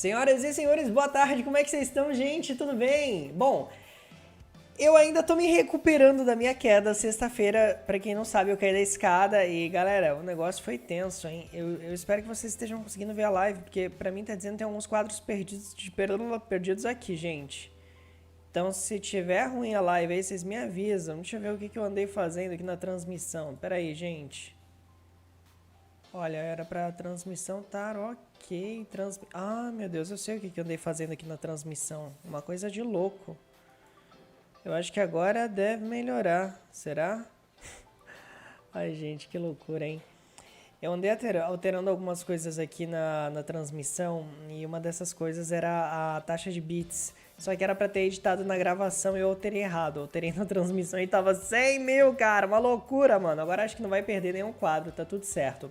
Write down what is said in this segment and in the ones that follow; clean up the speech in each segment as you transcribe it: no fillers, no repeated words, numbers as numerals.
Senhoras e senhores, boa tarde, como é que vocês estão, gente? Tudo bem? Bom, eu ainda tô me recuperando da minha queda sexta-feira. Pra quem não sabe, eu caí da escada e, galera, o negócio foi tenso, hein? Eu espero que vocês estejam conseguindo ver a live, porque pra mim tá dizendo que tem alguns quadros perdidos aqui, gente. Então, se tiver ruim a live aí, vocês me avisam. Deixa eu ver o que eu andei fazendo aqui na transmissão. Pera aí, gente. Olha, era pra transmissão estar ok. Ah, meu Deus, eu sei o que eu andei fazendo aqui na transmissão. Uma coisa de louco. Eu acho que agora deve melhorar. Será? Ai, gente, que loucura, hein? Eu andei alterando algumas coisas aqui na transmissão e uma dessas coisas era a taxa de bits. Só que era pra ter editado na gravação e eu alterei errado. Eu alterei na transmissão e tava 100 mil, cara. Uma loucura, mano. Agora acho que não vai perder nenhum quadro, tá tudo certo.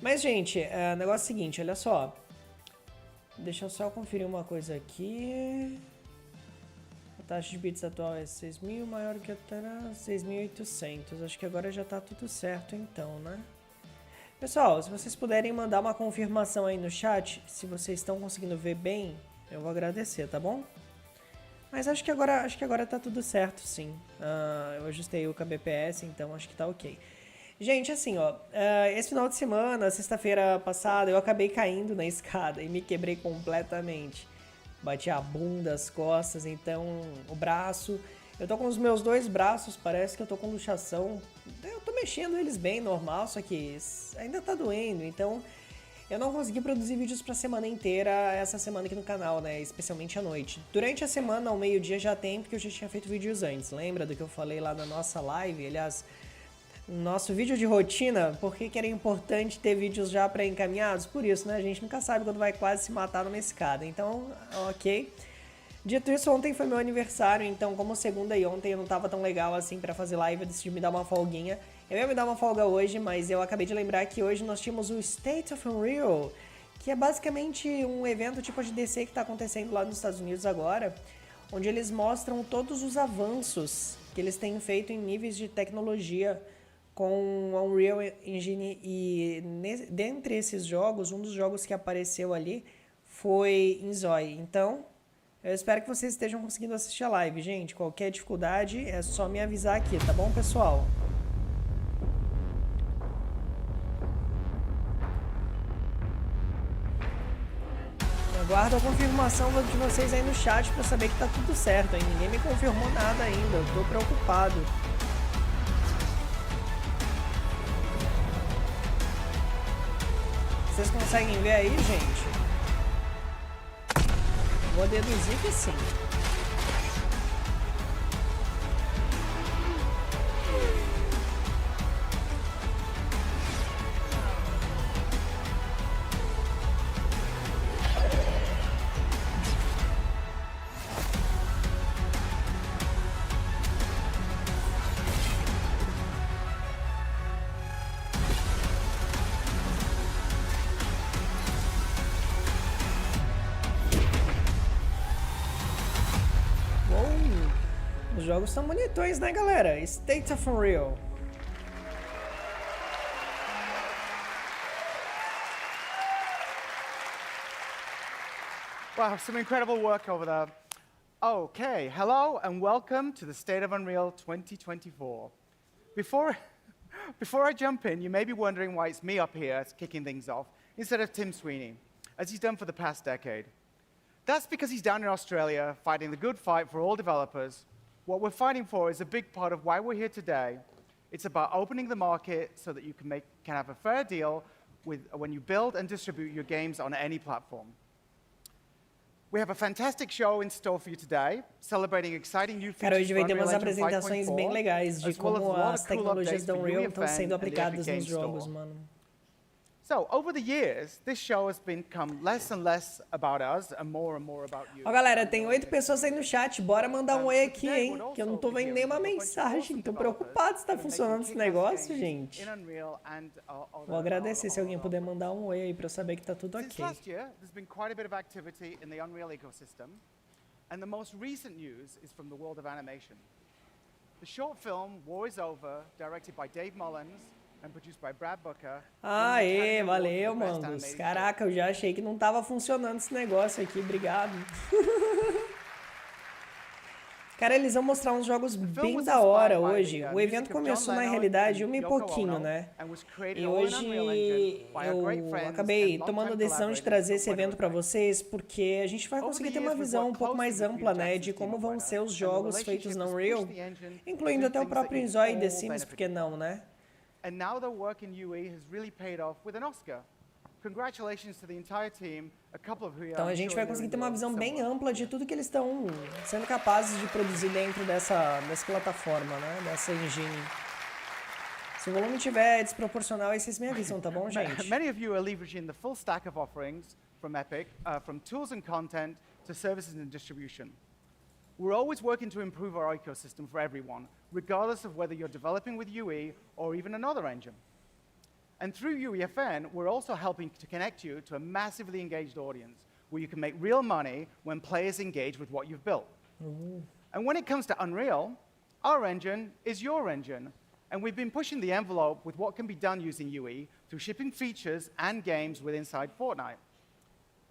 Mas, gente, o negócio é o seguinte, olha só. Deixa eu só conferir uma coisa aqui. A taxa de bits atual é 6.000, maior que a 6.800. Acho que agora já tá tudo certo então, né? Pessoal, se vocês puderem mandar uma confirmação aí no chat, se vocês estão conseguindo ver bem, eu vou agradecer, tá bom? Mas acho que agora tá tudo certo, sim. Eu ajustei o kbps, então acho que tá ok. Gente, assim, ó, esse final de semana, sexta-feira passada, eu acabei caindo na escada e me quebrei completamente. Bati a bunda, as costas, então o braço. Eu tô com os meus dois braços, parece que eu tô com luxação. Eu tô mexendo eles bem, normal, só que ainda tá doendo, então eu não consegui produzir vídeos pra semana inteira essa semana aqui no canal, né? Especialmente à noite. Durante a semana, ao meio-dia, já tem, porque eu já tinha feito vídeos antes. Lembra do que eu falei lá na nossa live? Aliás, nosso vídeo de rotina, por que era importante ter vídeos já pré-encaminhados? Por isso, né? A gente nunca sabe quando vai quase se matar numa escada. Então, ok. Dito isso, ontem foi meu aniversário, então como segunda e ontem eu não tava tão legal assim pra fazer live, eu decidi me dar uma folguinha. Eu ia me dar uma folga hoje, mas eu acabei de lembrar que hoje nós tínhamos o State of Unreal, que é basicamente um evento tipo de DC que tá acontecendo lá nos Estados Unidos agora, onde eles mostram todos os avanços que eles têm feito em níveis de tecnologia com a Unreal Engine, e dentre esses jogos, um dos jogos que apareceu ali foi Inzoi. Então, eu espero que vocês estejam conseguindo assistir a live, gente. Qualquer dificuldade é só me avisar aqui, tá bom, pessoal? Eu aguardo a confirmação de vocês aí no chat pra saber que tá tudo certo, hein? Ninguém me confirmou nada ainda, eu tô preocupado. Vocês conseguem ver aí, gente? Vou deduzir que sim. Os jogos são bonitões, né, galera? State of Unreal. Wow, some incredible work over there. Okay, hello and welcome to the State of Unreal 2024. Before I jump in, you may be wondering why it's me up here kicking things off instead of Tim Sweeney, as he's done for the past decade. That's because he's down in Australia fighting the good fight for all developers. What we're fighting for is a big part of why we're here today. It's about opening the market so that you can have a fair deal when you build and distribute your games on any platform. We have a fantastic show in store for you today, celebrating exciting new features. Cara, hoje vai ter umas Unreal Engine apresentações bem 5.4, legais de as well as como a lot as of cool tecnologias updates da for Unreal you, estão sendo fan, and the aplicadas Epic nos Games jogos, Store. mano. So, over the years, this show has become less and less about us and more about you. Ó, galera, tem 8 pessoas aí no chat. Bora mandar um oi aqui, hein? Que eu não tô vendo nenhuma mensagem. Tô preocupado se tá funcionando esse negócio, gente. Vou agradecer se alguém puder mandar um oi aí pra eu saber que tá tudo Since ok. last year, there's been quite a bit of activity in the Unreal ecosystem, and the most recent news is from the world of animation. The short film War is Over, directed by Dave Mullins, and produced by Brad Booker. Aê, valeu, Mandos. Caraca, eu já achei que não tava funcionando esse negócio aqui, obrigado. Cara, eles vão mostrar uns jogos bem da hora hoje. O evento começou, na realidade, 1 e pouquinho, né? E hoje eu acabei tomando a decisão de trazer esse evento pra vocês, porque a gente vai conseguir ter uma visão um pouco mais ampla, né, de como vão ser os jogos feitos na Unreal, incluindo até o próprio Inzoi e The Sims, por que não, né? And now their work in UE has really paid off with an Oscar. Congratulations to the entire team, a couple of who Então a gente vai conseguir ter uma visão bem ampla de tudo que eles estão sendo capazes de produzir dentro dessa plataforma, né? Dessa engine. Se o volume estiver desproporcional, aí vocês me avisam, tá bom, gente? Many of you are leveraging the full stack of offerings from Epic, from tools and content to services and distribution. We're always working to improve our ecosystem for everyone, regardless of whether you're developing with UE or even another engine. And through UEFN, we're also helping to connect you to a massively engaged audience where you can make real money when players engage with what you've built. And when it comes to Unreal, our engine is your engine. And we've been pushing the envelope with what can be done using UE through shipping features and games with inside Fortnite.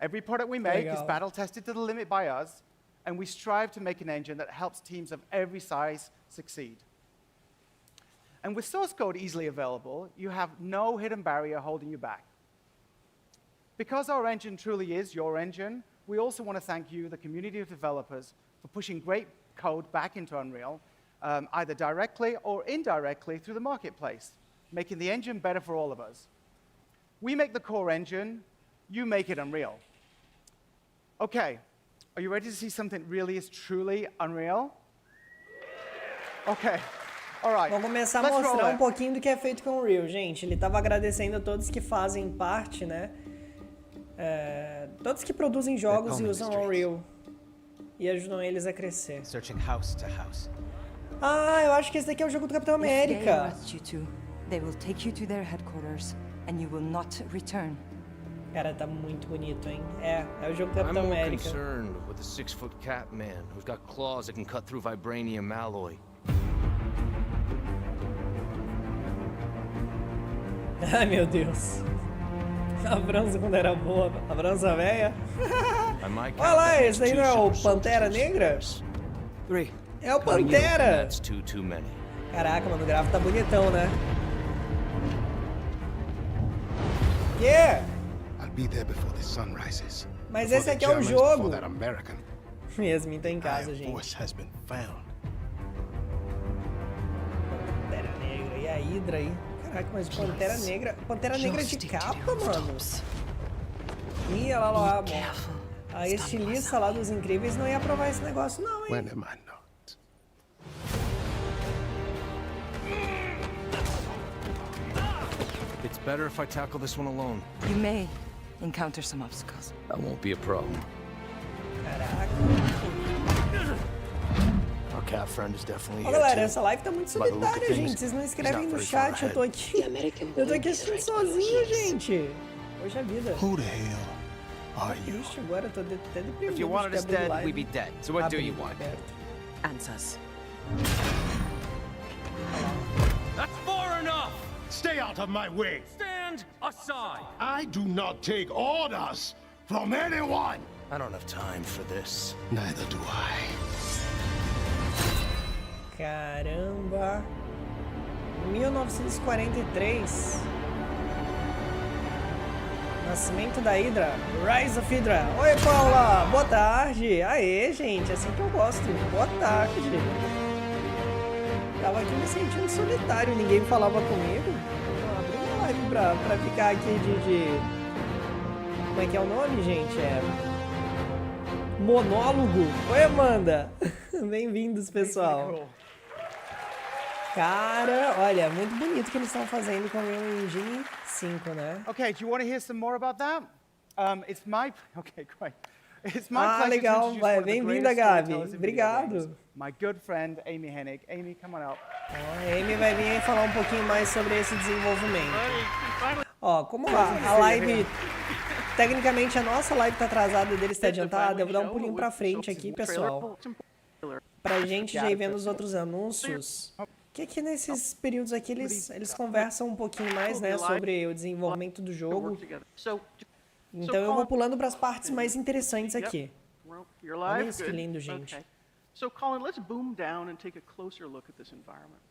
Every product we make is battle tested to the limit by us, and we strive to make an engine that helps teams of every size succeed. And with source code easily available, you have no hidden barrier holding you back. Because our engine truly is your engine, we also want to thank you, the community of developers, for pushing great code back into Unreal, either directly or indirectly through the marketplace, making the engine better for all of us. We make the core engine, you make it Unreal. Okay, are you ready to see something really is truly Unreal? Okay. Vamos começar a mostrar um pouquinho do que é feito com o Unreal, gente. Ele estava agradecendo a todos que fazem parte, né? Todos que produzem jogos e usam o Unreal. E ajudam eles a crescer. Ah, eu acho que esse daqui é o jogo do Capitão América. Cara, tá muito bonito, hein? É o jogo do Capitão América. Ai, meu Deus. A bronze quando era boa. A bronze velha. Olha lá, esse daí não é o Pantera Negra? É o Pantera. Caraca, mano, o gráfico tá bonitão, né? Mas esse aqui é o jogo. Yasmin tá em casa, gente. Pantera Negra. E a Hydra aí? Caraca, mas Pantera Negra de capa, mano. Ih, olha lá, mano. A estilista lá dos Incríveis não ia aprovar esse negócio, não, hein? It's better if I tackle this one alone. You may encounter some obstacles. That won't be a problem. Caraca. Our cat friend is definitely Ó, here galera, too. essa live tá muito solitária, gente. Vocês não escrevem no chat, eu tô aqui assistindo sozinho, gente. Poxa vida. Who the hell are you? Triste agora, eu tô até deprimido. If you wanted us dead, we'd be dead. So what do you want? Answers. That's far enough! Stay out of my way! Stand aside! I do not take orders from anyone! I don't have time for this. Neither do I. Caramba. 1943. Nascimento da Hydra. Rise of Hydra. Oi, Paula. Boa tarde. Aê, gente. Assim que eu gosto. Boa tarde. Tava aqui me sentindo solitário. Ninguém falava comigo. Então, abri uma live pra ficar aqui de... Como é que é o nome, gente? Monólogo. Oi, Amanda. Bem-vindos, pessoal. Cara, olha, muito bonito o que eles estão fazendo com o Unreal Engine 5, né? Okay, do you want to hear some more about that? It's my... Okay, great. It's my pleasure legal. to introduce one of the Bem-vinda, greatest Gabi. storytellers in video Obrigado. games, my good friend, Amy Hennig. Amy, come on up. Ó, a Amy vai vir falar um pouquinho mais sobre esse desenvolvimento. Ó, como a live... Tecnicamente, a nossa live tá atrasada e deles tá adiantada, eu vou dar um pulinho pra frente aqui, pessoal. Pra gente já ir vendo os outros anúncios Que aqui nesses períodos aqui eles conversam um pouquinho mais, né, sobre o desenvolvimento do jogo. Então eu vou pulando para as partes mais interessantes aqui. Olha isso que lindo, gente. So Colin, let's boom down and take a closer look at this environment.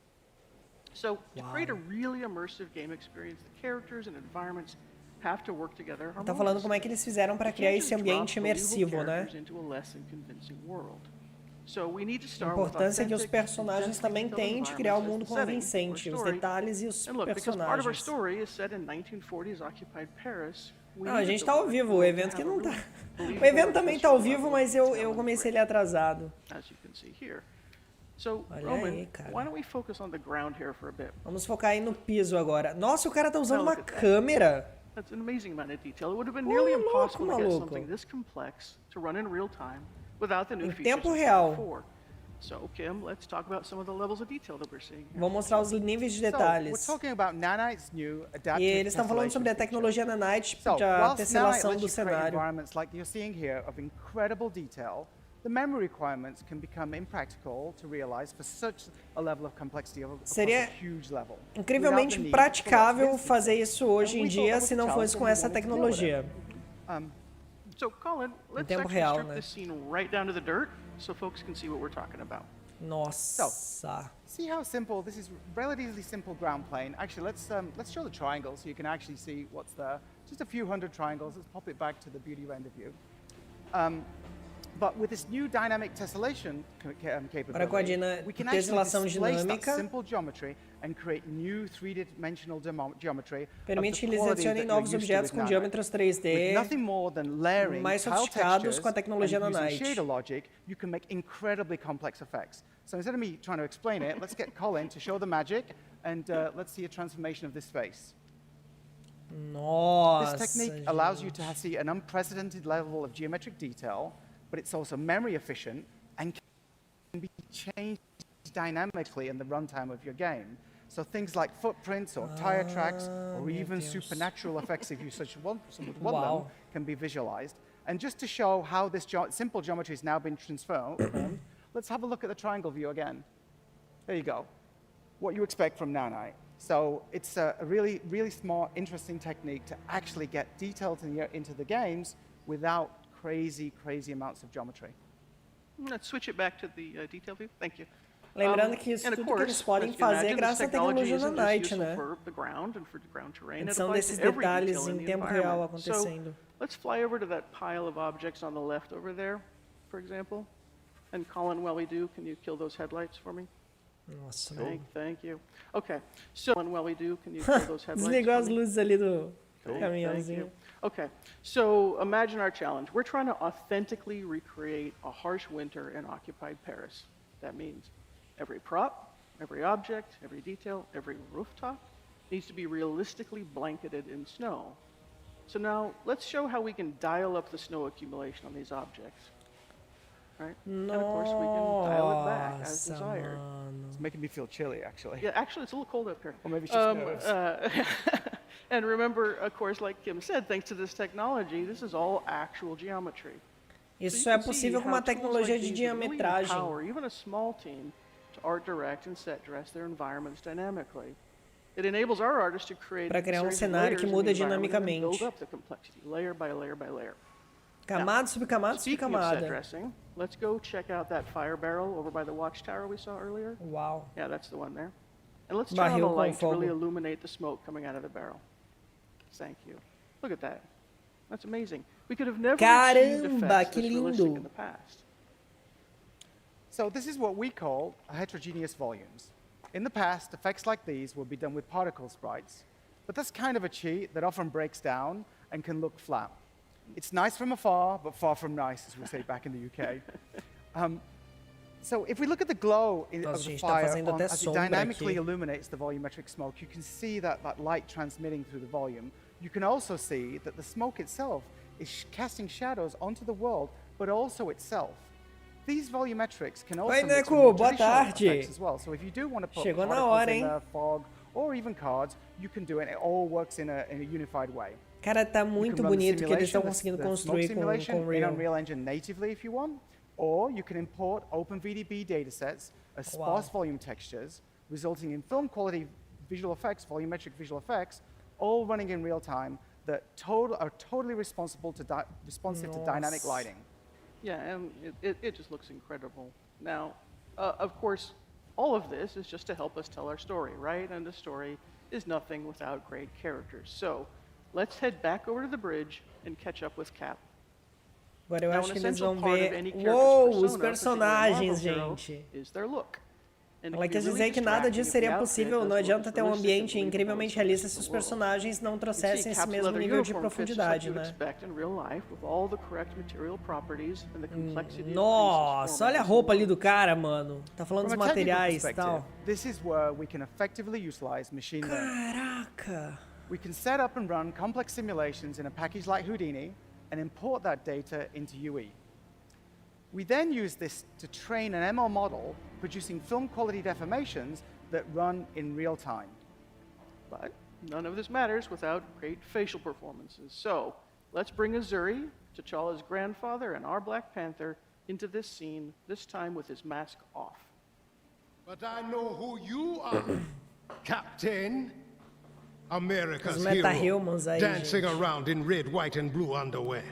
So to create a really immersive game experience, the characters and environments have to work together Tá falando como é que eles fizeram para criar esse ambiente imersivo, né? A importância que os personagens também têm de criar um mundo convincente, os detalhes e os personagens. Ah, a gente tá ao vivo, o evento que não tá. O evento também tá ao vivo, mas eu comecei ele atrasado. Olha aí, cara. Vamos focar aí no piso agora. Nossa, o cara tá usando uma câmera. That's an amazing amount of detail. It would have been nearly impossible to get something this complex to run in real time without the new features tempo real. before. So, Kim, let's talk about some of the levels of detail that we're seeing here. Vou mostrar os níveis de detalhes. We're talking about Nanite's new adaptive E eles estão falando sobre a tecnologia Nanite para tesselação do cenário. Environments like you're seeing here of incredible detail, the memory requirements can become impractical to realize for such a level of complexity across a huge level. Incrivelmente praticável fazer isso hoje em dia se não fosse com essa tecnologia. So, Colin, let's actually strip this scene right down to the dirt so folks can see what we're talking about. Nossa. See how simple this is? Relatively simple ground plane. Actually, let's show the triangle so you can actually see what's there. Just a few hundred triangles. Let's pop it back to the beauty render view. But with this new dynamic tessellation capability, we can actually displace that simple geometry and create new three-dimensional geometry. Permite que eles adicionem novos objetos com diâmetros 3D mais sofisticados com a tecnologia Nanite. Shader logic, you can make incredibly complex effects. So instead of me trying to explain it, let's get Colin to show the magic and let's see a transformation of this face. Nossa. This technique allows you to see an unprecedented level of geometric detail, but it's also memory efficient and can be changed dynamically in the runtime of your game. So things like footprints or tire tracks or even supernatural effects, if you want them, can be visualized. And just to show how this simple geometry has now been transformed, let's have a look at the triangle view again. There you go. What you expect from Nanite. So it's a really, really smart, interesting technique to actually get details into the games without crazy amounts of geometry. Let's switch it back to the detail view. Thank you. Lembrando que isso tudo que eles podem fazer graças à tecnologia Nanite, né? São desses detalhes em tempo real acontecendo. Let's fly over to that pile of objects on the left over there, for example. And Colin, while we do, can you kill those headlights for me? Nossa, thank you. Okay. So, while we do, can you kill those headlights? Desligou as luzes ali do caminhãozinho. Okay, so imagine our challenge. We're trying to authentically recreate a harsh winter in occupied Paris. That means every prop, every object, every detail, every rooftop needs to be realistically blanketed in snow. So now, let's show how we can dial up the snow accumulation on these objects. Right? And of course, we can dial it back as desired. It's making me feel chilly, actually. Yeah, actually, it's a little cold up here. Or maybe it's just nerves. And remember, of course, like Kim said, thanks to this technology, this is all actual geometry. Isso é possível com uma tecnologia de diametragem. Even a small team to art direct and set dress their environments dynamically. It enables our artists to create para criar cenário que muda dinamicamente. Build up the complexity, layer by layer by layer. Camada sobre camada sobre camada. Let's go check out that fire barrel over by the watchtower we saw earlier. Wow. Yeah, that's the one there. And let's turn on the light to really illuminate the smoke coming out of the barrel. Thank you. Look at that. That's amazing. We could have never achieved effects this realistic in the past. So this is what we call heterogeneous volumes. In the past, effects like these would be done with particle sprites, but that's kind of a cheat that often breaks down and can look flat. It's nice from afar, but far from nice, as we say back in the UK. So if we look at the glow of the fire as it dynamically illuminates the volumetric smoke, you can see that light transmitting through the volume. You can also see that the smoke itself is casting shadows onto the world, but also itself. These volumetrics can also make some traditional effects as well. So if you do want to put particles in there, fog, or even cards, you can do it. It all works in a unified way. Cara, tá muito bonito que eles estão conseguindo construir com Unreal. Unreal Engine natively if you want, or you can import OpenVDB datasets as sparse volume textures resulting in film quality visual effects, volumetric visual effects, all running in real time that are totally responsive to dynamic lighting. Yeah, and it just looks incredible. Now, of course, all of this is just to help us tell our story, right? And the story is nothing without great characters. So, let's head back over to the bridge and catch up with Cap. Agora eu Now, acho an que eles essential vão part of ver. any character's Uou, persona, os particularly a personagens, Marvel hero, gente. is their look. And it Ela can quis be dizer really que nada distracting disso if the seria outfit possível. Não doesn't look adianta ter um realistic and ambiente believable incrivelmente to the rest realista of se os the world. personagens não You see, trouxessem esse Cap's mesmo leather nível de uniform fits just like profundidade, you would né? expect in real life, with all the correct material properties and the complexity of Nossa, pieces, olha a formats, roupa and ali do looks. cara, mano. Tá falando dos From a technical materiais e perspective, tal. this is where we can effectively utilize machine learning. Caraca. We can set up and run complex simulations in a package like Houdini and import that data into UE. We then use this to train an ML model producing film quality deformations that run in real time. But none of this matters without great facial performances. So let's bring Inzoi, T'Challa's grandfather and our Black Panther, into this scene, this time with his mask off. But I know who you are, Captain. America's Os hero, Metahumans aí, dancing gente. around in red, white, and blue underwear.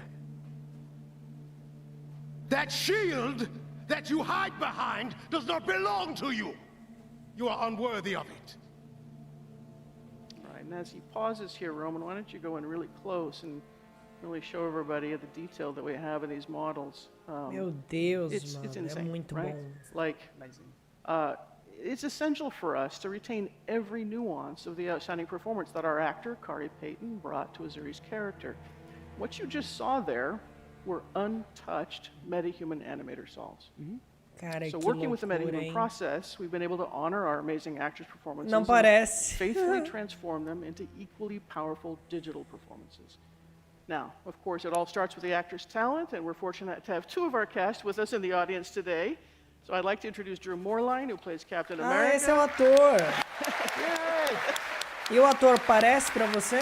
That shield that you hide behind does not belong to you. You are unworthy of it. Right, and as he pauses here, Roman, why don't you go in really close and really show everybody the detail that we have in these models. Meu Deus, It's mano. É insane, muito right? bom. Like, Amazing. it's essential for us to retain every nuance of the outstanding performance that our actor, Kari Payton, brought to Azuri's character. What you just saw there were untouched metahuman animator solves. Cara, So que working with the loucura, metahuman hein? process, we've been able to honor our amazing actors' performances Não and parece. faithfully transform them into equally powerful digital performances. Now, of course, it all starts with the actor's talent, and we're fortunate to have two of our cast with us in the audience today. So I'd like to introduce Drew Moreline, who plays Captain Ah, America. esse é o ator. E o ator parece pra você?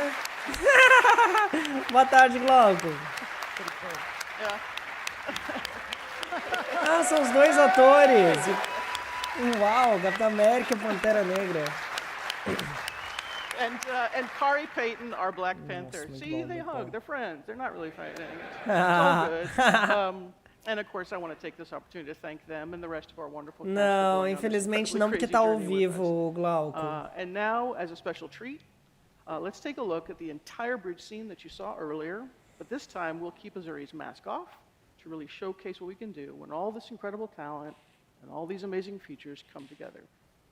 Boa tarde, Glauco. Yeah. Ah, são os dois atores. Uau, Capitão América e Pantera Negra. And Kari Payton, our Black Panther. muito See, bom, they muito hug. bom. They're friends. They're not really fighting. It's all good. And of course, I want to take this opportunity to thank them and the rest of our wonderful cast for Não, going on this infelizmente incredibly não, porque crazy tá ao journey with us. vivo, Glauco. And now, as a special treat, let's take a look at the entire bridge scene that you saw earlier. But this time, we'll keep Azuri's mask off to really showcase what we can do when all this incredible talent and all these amazing features come together.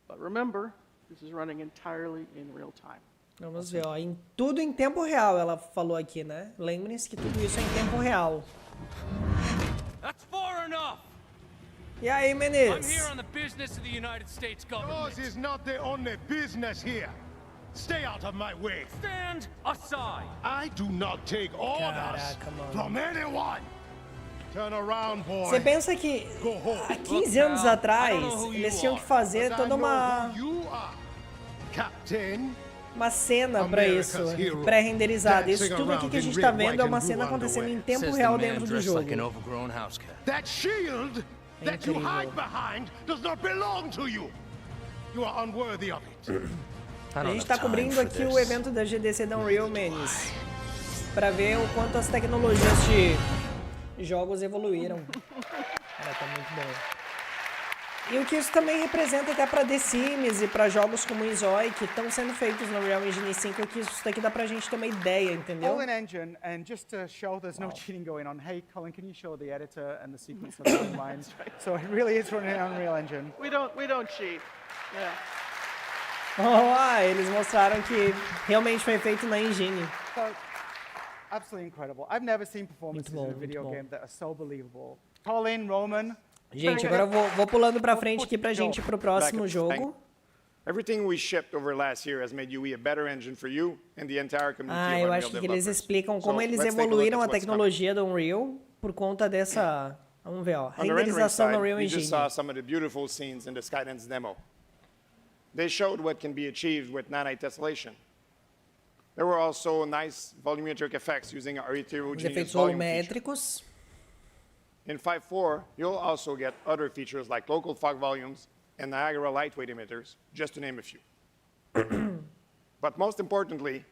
But remember, this is running entirely in real time. Vamos ver, ó. Tudo em tempo real, ela falou aqui, né? Lembrem-se que tudo isso é em tempo real. That's far enough! E aí, I'm Menezes? here on the business of the United States government. Yours is not the only business here. Stay out of my way. Stand aside! I do not take orders Caraca, mano. from anyone. Turn around, boy. Você pensa que Go home. há 15 anos atrás I don't know who eles you tinham que are, fazer But I toda know uma who you are, Captain. cena pra isso, pré-renderizada. Isso tudo aqui que a gente tá vendo é uma cena acontecendo em tempo real dentro do jogo. like an overgrown house cat. That shield that you Incrível. hide behind does not belong to you. You are unworthy of it. A gente tá cobrindo aqui o evento da GDC da Unreal, Menes, pra ver o quanto as tecnologias de jogos evoluíram. Cara, tá muito bom. E o que isso também representa até pra The Sims e pra jogos como Inzoi, que estão sendo feitos no Unreal Engine 5, que isso daqui dá pra gente ter uma ideia, entendeu? All in engine, and just to show there's no cheating going on, hey, Colin, can you show the editor and the sequence of the lines? So it really is running on Unreal Engine. We don't cheat. Yeah. Oh, eles mostraram que realmente foi feito na engine. So, absolutely incredible. I've never seen performances bom, in a muito video bom. game that are so believable. Colin, Roman. Gente, agora eu vou pulando pra frente aqui pra gente ir pro próximo jogo. Everything we shipped over last year has made UE a better engine for you and the entire community Ah, of eu Unreal acho que eles developers. explicam como So, eles let's take a look evoluíram at a what's tecnologia do Unreal por conta dessa, vamos ver, ó, coming. On the rendering renderização side, no Unreal we just Engine. saw some of the beautiful scenes in the Skydance demo. They showed what can be achieved with Nanite tessellation. There were also nice volumetric effects using our Os heterogeneous efeitos volume feature. volumétricos. In 5.4, you'll also get other features like local fog volumes and Niagara lightweight emitters, just to name a few. But most importantly,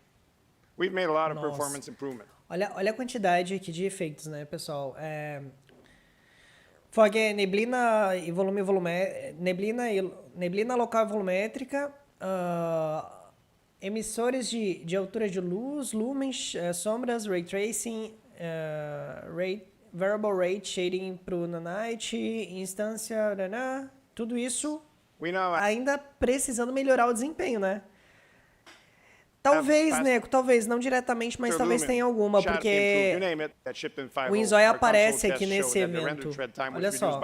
we've made a lot of Nossa. performance improvement. Olha a quantidade aqui de efeitos, né, pessoal? Fog, neblina e neblina local e volumétrica, emissores de altura de luz, lumens, sombras, ray tracing, variable rate shading pro Nanite, instância, tudo isso ainda precisando melhorar o desempenho, né? Talvez, Neco, talvez, não diretamente, mas talvez tenha alguma, porque o Inzoi aparece aqui nesse evento. Olha só.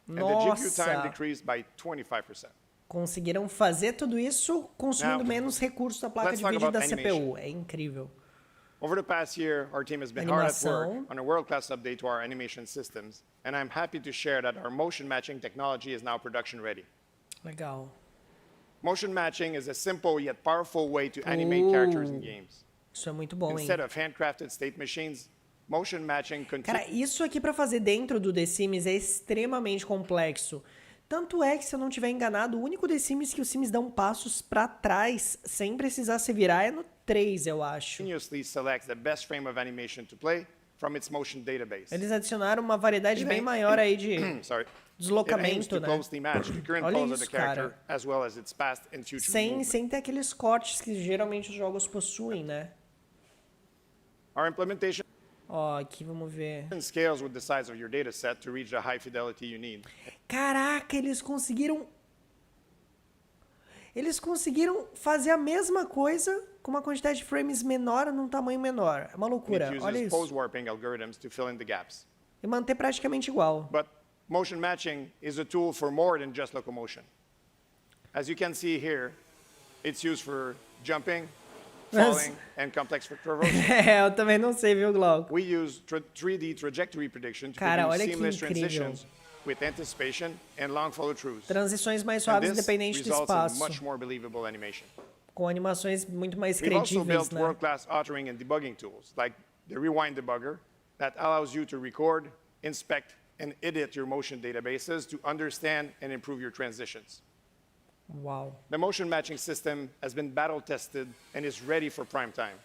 Nossa! Conseguiram fazer tudo isso consumindo menos recursos da placa de vídeo da CPU. É incrível. Over the past year, our team has been hard at work on a world-class update to our animation systems, and I'm happy to share that our motion matching technology is now production ready. Legal. Motion matching is a simple yet powerful way to animate characters in games. Isso é muito bom, hein? Instead of handcrafted state machines, motion matching Cara, isso aqui pra fazer dentro do The Sims é extremamente complexo. Tanto é que, se eu não estiver enganado, o único The Sims que os Sims dão passos pra trás sem precisar se virar é no 3, eu acho. continuously selects the best frame of animation to play from its motion database. Eles adicionaram uma variedade bem maior aí de deslocamento, né? Olha isso, cara. Sem ter aqueles cortes que geralmente os jogos possuem, né? Our implementation Ó, aqui vamos ver. scales with the size of your dataset to reach the high fidelity you need. Caraca, eles conseguiram fazer a mesma coisa com uma quantidade de frames menor num tamanho menor. É uma loucura. Olha isso. Pose warping algorithms to fill in the gaps. E manter praticamente igual. But motion matching is a tool for more than just locomotion. As you can see here, it's used for jumping, falling, and complex traversing. Eu também não sei, viu, Glauco? We use 3D trajectory prediction to Cara, produce olha que seamless incrível. transitions with anticipation and long follow-throughs. Transições mais suaves independente do espaço. Much more believable animation. Com animações muito mais We've also credíveis, built né? world-class authoring and debugging tools, like the Rewind Debugger, that allows you to record, inspect, and edit your motion databases to understand and improve your transitions. Uau. The motion matching system has been battle-tested and is ready for prime time.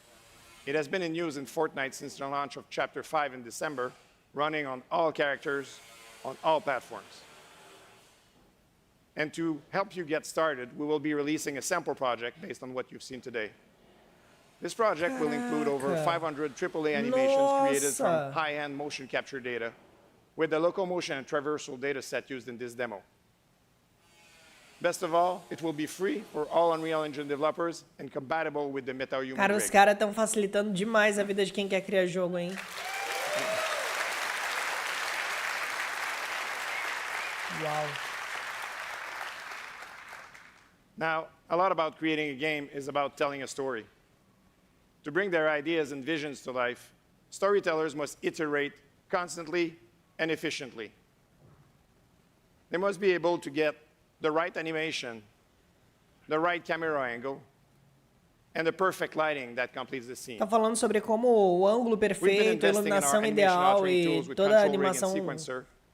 It has been in use in Fortnite since the launch of Chapter 5 in December, running on all characters, on all platforms. And to help you get started, we will be releasing a sample project based on what you've seen today. This project will include over 500 AAA animations created from high-end motion capture data, with the locomotion and traversal data set used in this demo. Best of all, it will be free for all Unreal Engine developers and compatible with the Metahuman Cara, os rig. caras estão facilitando demais a vida de quem quer criar jogo, hein? Uau. Now, a lot about creating a game is about telling a story. To bring their ideas and visions to life, storytellers must iterate constantly and efficiently. They must be able to get the right animation, the right camera angle, and the perfect lighting that completes the scene. Tá falando sobre como o ângulo perfeito, a iluminação ideal e toda a animação,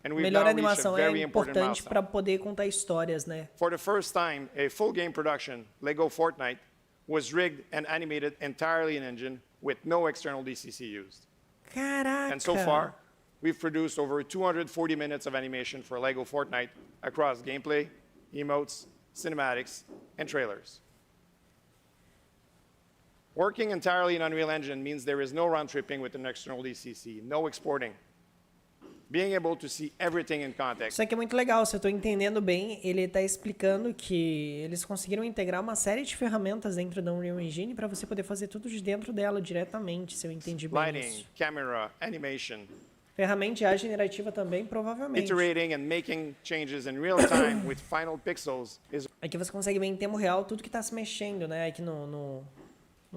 melhor animação é importante para poder contar histórias, né? For the first time, a full game production, Lego Fortnite, was rigged and animated entirely in engine with no external DCC used. Caraca! And so far, we've produced over 240 minutes of animation for Lego Fortnite across gameplay, emotes, cinematics, and trailers. Working entirely in Unreal Engine means there is no round-tripping with an external DCC, no exporting. Being able to see everything in context. Isso aqui é muito legal, se eu estou entendendo bem, ele está explicando que eles conseguiram integrar uma série de ferramentas dentro da Unreal Engine para você poder fazer tudo de dentro dela diretamente, se eu entendi bem Lighting, isso. camera, animation. Ferramenta de arte generativa também, provavelmente. Iterating and making changes in real time with final pixels is Aqui você consegue ver em tempo real tudo que está se mexendo, né? Aqui nos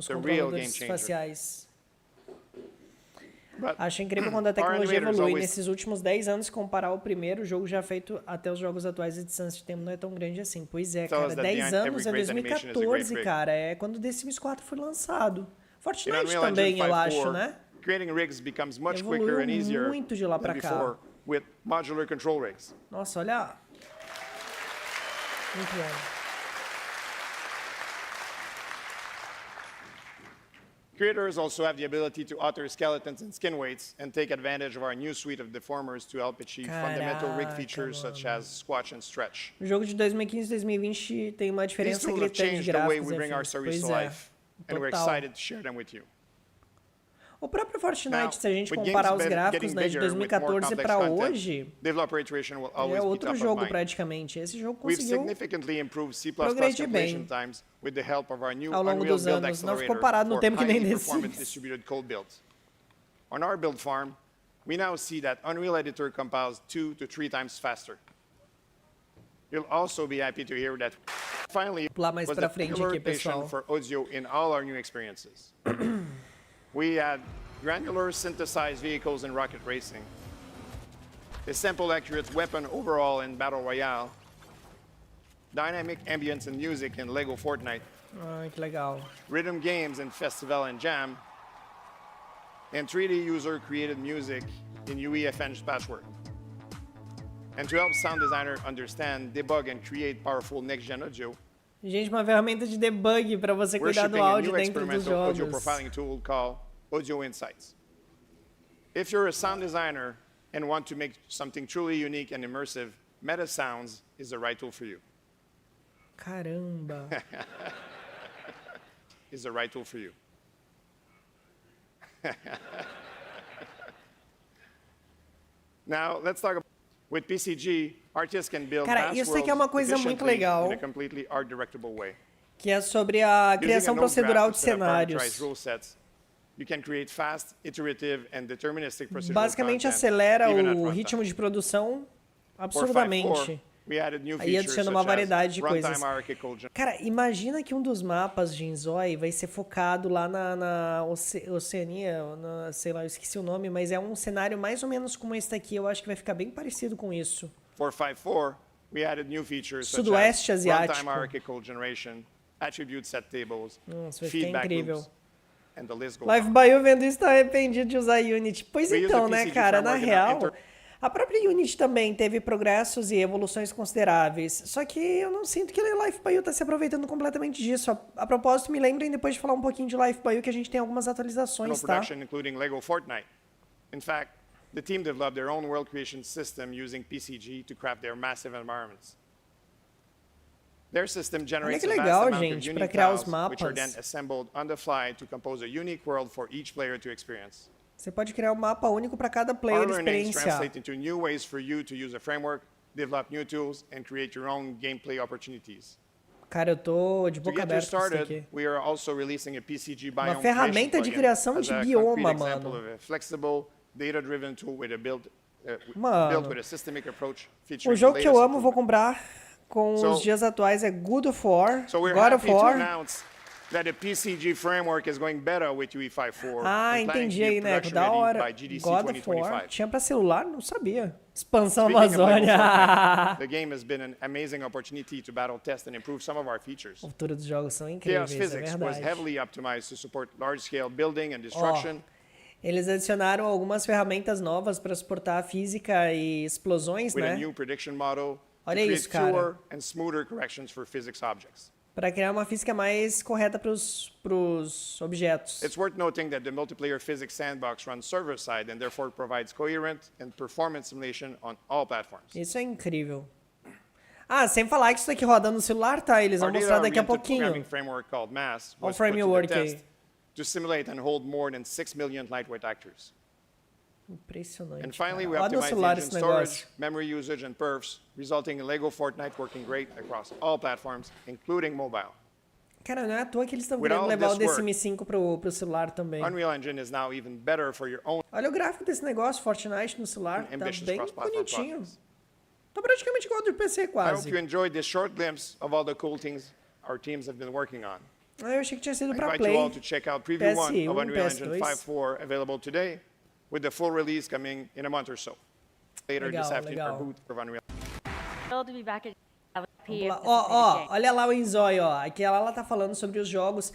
The real controladores game changer. faciais. But Acho incrível quando a tecnologia animators evolui. always- Nesses últimos 10 anos, comparar o primeiro jogo já feito até os jogos atuais, a distância de tempo não é tão grande assim. Pois é, Tell us cara. that 10 behind anos é every great animation is a great 2014, rig. cara. É quando The Sims 4 foi lançado. in Fortnite Unreal também, Engine eu 5.4, acho, né? creating rigs becomes much Evoluiu quicker and easier muito de lá pra than cá. before with modular control rigs. Nossa, olha. Muito bom. Creators also have the ability to alter skeletons and skin weights and take advantage of our new suite of deformers to help achieve fundamental rig features such as squash and stretch. O jogo de 2015 e 2020 tem uma These diferença tools have gritante de changed the way gráficos we e bring our afins. stories Pois to é, life, and we're total. excited to share them with you. O próprio Fortnite, Now, se a gente with comparar games os gráficos, getting né, de bigger with more 2014 complex para content, hoje, developer iteration will é always be outro top of jogo mind. praticamente. Esse jogo We've conseguiu significantly improved C++ progredir compilation bem times with the help of our new ao longo Unreal dos Build anos. Não ficou Accelerator parado no for tempo que nem highly The performant Sims. distributed code builds. On our build farm, we now see that Unreal Editor compiles 2 to 3 times faster. You'll also be happy to hear that finally Pular mais was pra the frente killer aqui, rotation pessoal. for audio in all our new experiences. We had granular synthesized vehicles in rocket racing, a sample accurate weapon overhaul in Battle Royale, dynamic ambience and music in Lego Fortnite, Ai, que legal. rhythm games in Festival and Jam, and 3D user-created music in UEFN's Patchwork. And to help sound designer understand, debug, and create powerful next-gen audio, Gente, uma ferramenta de debug para você we're cuidar do shipping a áudio new dentro dos experimental audio jogos. profiling tool called Audio Insights. If you're a sound designer and want to make something truly unique and immersive, Meta Sounds is the right tool for you. Caramba. Is the right tool for you. Now, let's talk about with PCG, artists can build Cara, vast isso aqui é uma worlds coisa muito efficiently legal. in a completely art-directable way. Que é sobre a Using criação a node procedural graph de to set up parameterized cenários. rule sets, you can create fast, iterative, and deterministic procedural Basicamente content, acelera even at o runtime. ritmo de produção For 5.4, absurdamente. we added new Aí features adiciona uma such as variedade de runtime coisas. hierarchical Cara, imagina que um dos mapas de Inzoi vai ser focado lá na Oceania, sei lá, eu esqueci o nome, mas é um cenário mais ou menos como esse daqui. Eu acho que vai ficar bem parecido com isso. For 5.4, we added new features such Sudoeste as asiático. runtime hierarchical generation, attribute set tables, Nossa, vai ficar feedback incrível. loops, and the list goes Live on. Bayu vendo isso tá arrependido de usar Unity. Pois We use então, the né, PCG cara, na framework in our real, a própria Unity também teve progressos e evoluções consideráveis. Só que eu não sinto que o Live Bayu tá se aproveitando completamente disso. A propósito, me lembrem depois de falar um pouquinho de Live Bayu que a gente tem algumas atualizações, tá? Production, including Lego Fortnite. In fact, the team developed their own world creation system using PCG to craft their massive environments. Their system generates que a vast legal, amount gente, of pra unique criar os tiles, which are mapas. then assembled on the fly to compose a unique world for each player to experience. Você pode criar um mapa único para cada Our player learnings experienciar. translate into new ways for you to use a framework, develop new tools, and create your own gameplay opportunities. Cara, eu tô de To boca get you aberta com isso started, aqui. we are also releasing a PCG biome ferramenta creation de plugin criação as de a bioma, concrete example mano. of a flexible, data-driven tool with a built Mano, with a systemic approach o featuring jogo the que eu latest amo, vou improvements. comprar com So- os dias atuais é God of War, So we're God happy of to War. announce that the PCG framework is going beta with UE54 Ah, and planning to entendi be aí, né? production Da ready hora. by GDC God of War. 2025. Tinha pra celular? Não sabia. Expansão Speaking of Lego Amazônia. Fortnite, the game has been an amazing opportunity to battle test and improve some of our features. A futuro dos jogos são Chaos incríveis, é Physics was verdade. heavily optimized to support large-scale building and destruction. Eles adicionaram algumas ferramentas novas para suportar a física e explosões, with a né? new prediction model to Olha create isso, cara. fewer and smoother corrections for physics objects. Para criar uma física mais correta para os objetos. It's worth noting that the multiplayer physics sandbox runs server-side and therefore provides coherent and performance simulation on all platforms. Isso é incrível. Ah, sem falar que isso daqui roda no celular, tá? Eles vão Our mostrar daqui a data-oriented programming pouquinho. framework called Mais Olha o was put to framework the aí. test to simulate and hold more than 6 million lightweight actors. Impressionante. And finally, we cara. Roda no optimized the celular engine esse storage, negócio. memory usage, and perfs, resulting in Lego Fortnite working great across all platforms, including mobile. Cara, não é à toa que eles estão With querendo all levar o this work, DCM5 pro celular também. Unreal Engine is now even better for your own Olha o gráfico desse negócio, Fortnite no celular. Tá ambitious bem cross-platform bonitinho. projects. Tá praticamente igual ao do PC, I hope quase. you enjoyed this short glimpse of all the cool things our teams have been working on. Ah, eu achei que tinha sido I pra invite Play. you all to check out Preview 1 PS1, of Unreal Engine PS2. 5.4 available today, with the full release coming in a month or so. Later this Legal, afternoon, our legal. booth of Unreal. Thrilled to be back at Vamos lá. Ó, olha lá o Inzoi, ó. Aqui ela tá falando sobre os jogos.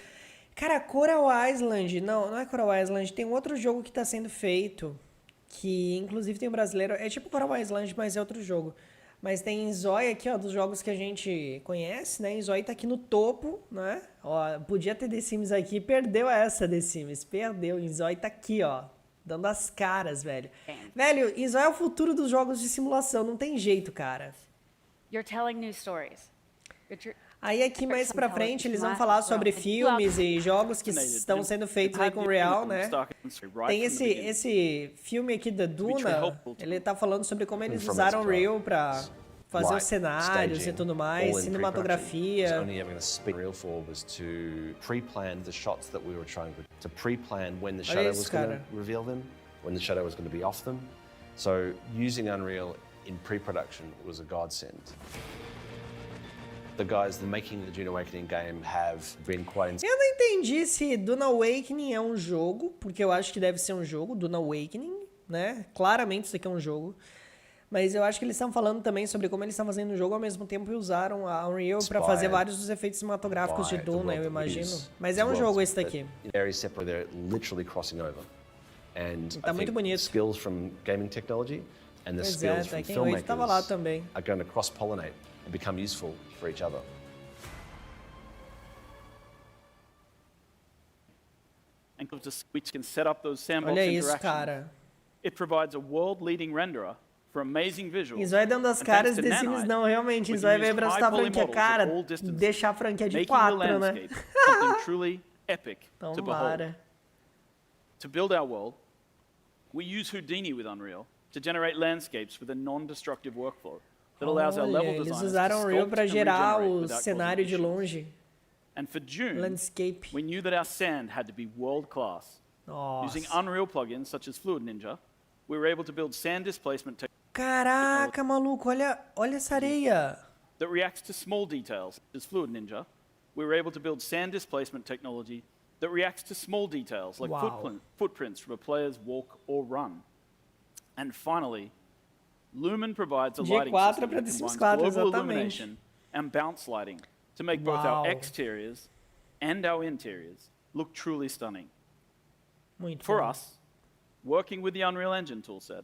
Cara, Coral Island, não é Coral Island, tem um outro jogo que tá sendo feito, que inclusive tem um brasileiro, é tipo Coral Island, mas é outro jogo. Mas tem Inzoi aqui, ó, dos jogos que a gente conhece, né? Inzoi tá aqui no topo, né? Ó, podia ter The Sims aqui, perdeu essa The Sims, perdeu. Inzoi tá aqui, ó, dando as caras, velho. Velho, Inzoi é o futuro dos jogos de simulação, não tem jeito, cara. You're telling new stories. Aí aqui mais pra frente eles vão falar sobre filmes e jogos que estão sendo feitos aí com Real, né? Tem esse filme aqui da Dune, ele tá falando sobre como eles usaram Real pra fazer os cenários e tudo mais, cinematografia. Olha isso, cara. When the shadow was going to be off them. So using Unreal in pre-production was a godsend. The guys that making the Dune Awakening game have been quite... Eu não entendi se Dune Awakening é um jogo, porque eu acho que deve ser um jogo, Dune Awakening, né? Claramente isso aqui é um jogo. Mas eu acho que eles estão falando também sobre como eles estão fazendo o jogo ao mesmo tempo e usaram a Unreal para fazer vários dos efeitos cinematográficos de Dune, eu imagino. Mas é um jogo esse daqui. They're literally crossing over. And tá muito bonito. Skills from gaming technology and the skills from filmmakers tava lá também. are going to cross-pollinate and become useful for each other. Which can set up those sandbox Olha isso, interactions. cara. It provides a world-leading renderer for amazing visuals. Inzoi dando as caras de Sims não, realmente. Inzoi vai abraçar a franquia, cara, deixar a franquia de 4, né? Something truly epic to behold. Tomara. To build our world, we use Houdini with Unreal to generate landscapes with a non-destructive workflow that allows our level Eles designers usaram to Unreal sculpt para and gerar regenerate o without cenário causing de issues. longe. And for Dune, Landscape. we knew that our sand had to be world-class. Nossa. Using Unreal plugins such as Fluid Ninja, we were able to build sand displacement Caraca, maluco, olha essa areia. that reacts to small details, such as Fluid Ninja. We were able to build sand displacement technology that reacts to small details, like footprints from a player's walk or run. And finally, Lumen provides a lighting system that combines global illumination and bounce lighting to make both our exteriors and our interiors look truly stunning. Muito For bom. us, working with the Unreal Engine toolset,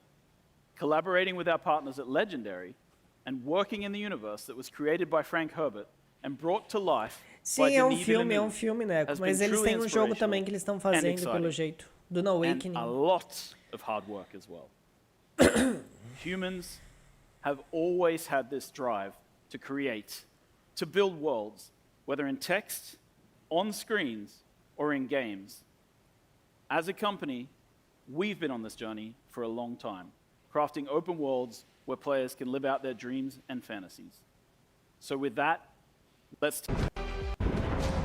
collaborating with our partners at Legendary, and working in the universe that was created by Frank Herbert and brought to life by Sim, é Denis um filme, né? has Mas been eles truly têm um jogo inspirational também que eles estão and fazendo, exciting. pelo jeito. Dune And Awakening. a lot of hard work as well. Humans have always had this drive to create, to build worlds, whether in text, on screens, or in games. As a company, we've been on this journey for a long time, crafting open worlds where players can live out their dreams and fantasies. So with that, let's...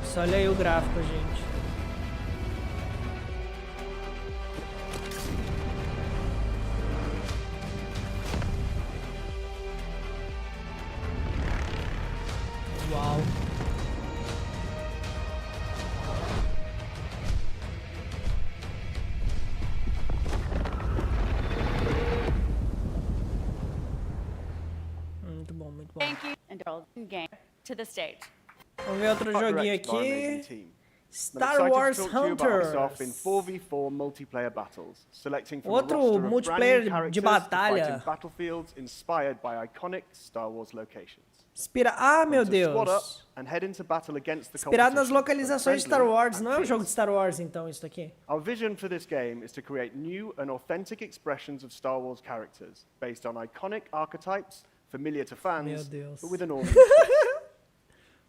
Só olha aí o gráfico, gente. Uau. Muito bom, muito bom. Thank you and game to the stage. Vamos ver outro joguinho aqui. Star Wars Hunters. In 4v4 multiplayer battles, selecting from Outro a roster of multiplayer brand new characters de to fight batalha. in battlefields inspired by iconic Star Wars locations. Ah, meu Squad up Deus. and head into battle against the Inspirado nas competition, localizações de both Star Wars. friendly Não é um and jogo de fierce. Star Wars, então, isso aqui. Our vision for this game is to create new and authentic expressions of Star Wars characters based on iconic archetypes familiar to Meu fans, Deus. but with an all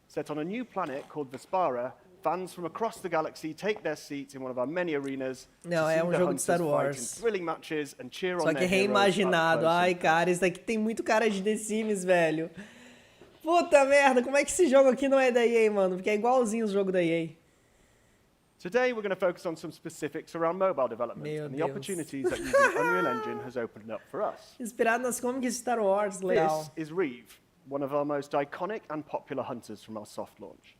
Set on a new planet called Vespara, fans from across the galaxy take their seats in one of our many arenas Não, to é see um the jogo de hunters Star fight Wars. in thrilling matches and cheer Só on que their heroes up reimaginado. close Ai, and cara, isso daqui tem muito cara de The Sims, velho. Puta merda, como é que esse jogo aqui não é da EA, mano? Porque é igualzinho o jogo da EA. Today, we're going to focus on some specifics around mobile development Meu and the Deus. opportunities that using Unreal Engine has opened up for us. Inspirado nas comics de Star Wars, legal. This is Reeve, one of our most iconic and popular hunters from our soft launch.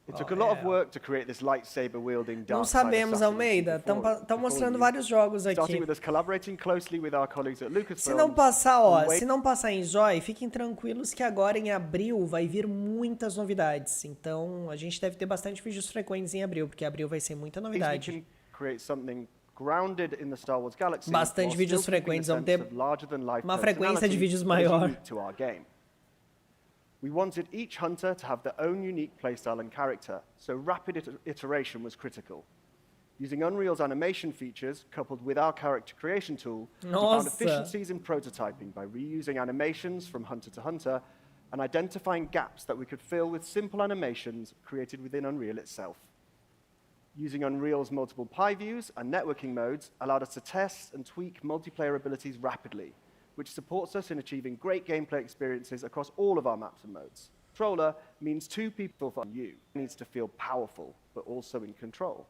It took a lot of work to create this lightsaber-wielding Não dark side sabemos, assassin Almeida. Estão mostrando vários jogos Starting aqui. with us collaborating closely with our colleagues at Lucasfilm. Se não passar, ó, se não passar em Inzoi, fiquem tranquilos que agora em abril vai vir muitas novidades. Então, a gente deve ter bastante vídeos frequentes em abril, porque abril vai ser muita We novidade. can create something grounded in the Star Wars galaxy, Bastante while vídeos still keeping frequentes, the vamos sense ter of larger-than-life uma frequência de personality vídeos that is maior. unique to our game. We wanted each hunter to have their own unique playstyle and character, so rapid iteration was critical. Using Unreal's animation features, coupled with our character creation tool, we found Nossa. efficiencies in prototyping by reusing animations from hunter to hunter and identifying gaps that we could fill with simple animations created within Unreal itself. Using Unreal's multiple pie views and networking modes allowed us to test and tweak multiplayer abilities rapidly, which supports us in achieving great gameplay experiences across all of our maps and modes. Controller means two people for you. It needs to feel powerful, but also in control.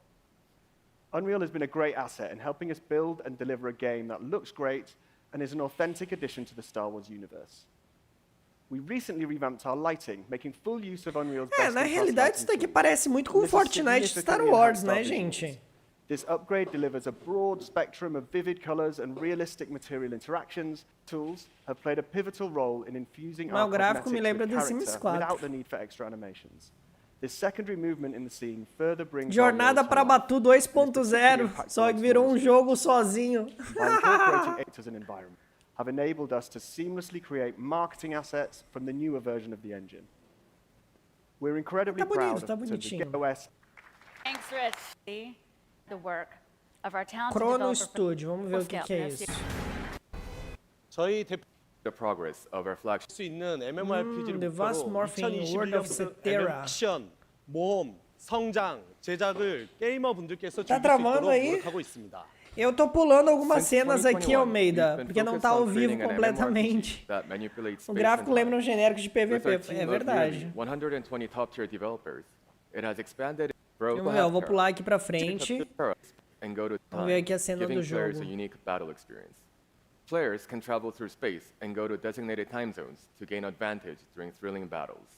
Unreal has been a great asset in helping us build and deliver a game that looks great and is an authentic addition to the Star Wars universe. We recently revamped our lighting, making full use of Unreal's Na realidade isso daqui parece muito com Fortnite de Star Wars, né, gente? This upgrade delivers a broad spectrum of vivid colors and realistic material interactions. Tools have played a pivotal role in infusing our O gráfico me cosmetics lembra with The Sims character 4. without the need for extra animations. This secondary movement in the scene further brings Jornada para Batu 2.0, só que virou um jogo sozinho. by incorporating actors and environment, have enabled us to seamlessly create marketing assets from the newer version of the engine. We're incredibly proud of the GOS. Thanks, Rich. The work of our talented Chrono developer Studio, vamos ver o que é isso. 저희 the progress of our flagship 수 있는 MMORPG를 The Vast Morphing World of 2021년부터 Cetera. 액션, 모험, 성장, 제작을 게이머 분들께서 Tá 즐길 수 travando 있도록 aí? 노력하고 있습니다. Eu tô pulando algumas cenas aqui, 2021, Almeida, we've been porque não focused tá ao on vivo creating an completamente. MMORPG that manipulates O space gráfico and lembra um genérico de With our PVP, team é of verdade. nearly 120 top-tier developers, it has expanded Vamos ver, eu vou pular aqui pra frente. and go to Vamos ver time, aqui a cena giving do players jogo. a unique battle experience. Players can travel through space and go to designated time zones to gain advantage during thrilling battles.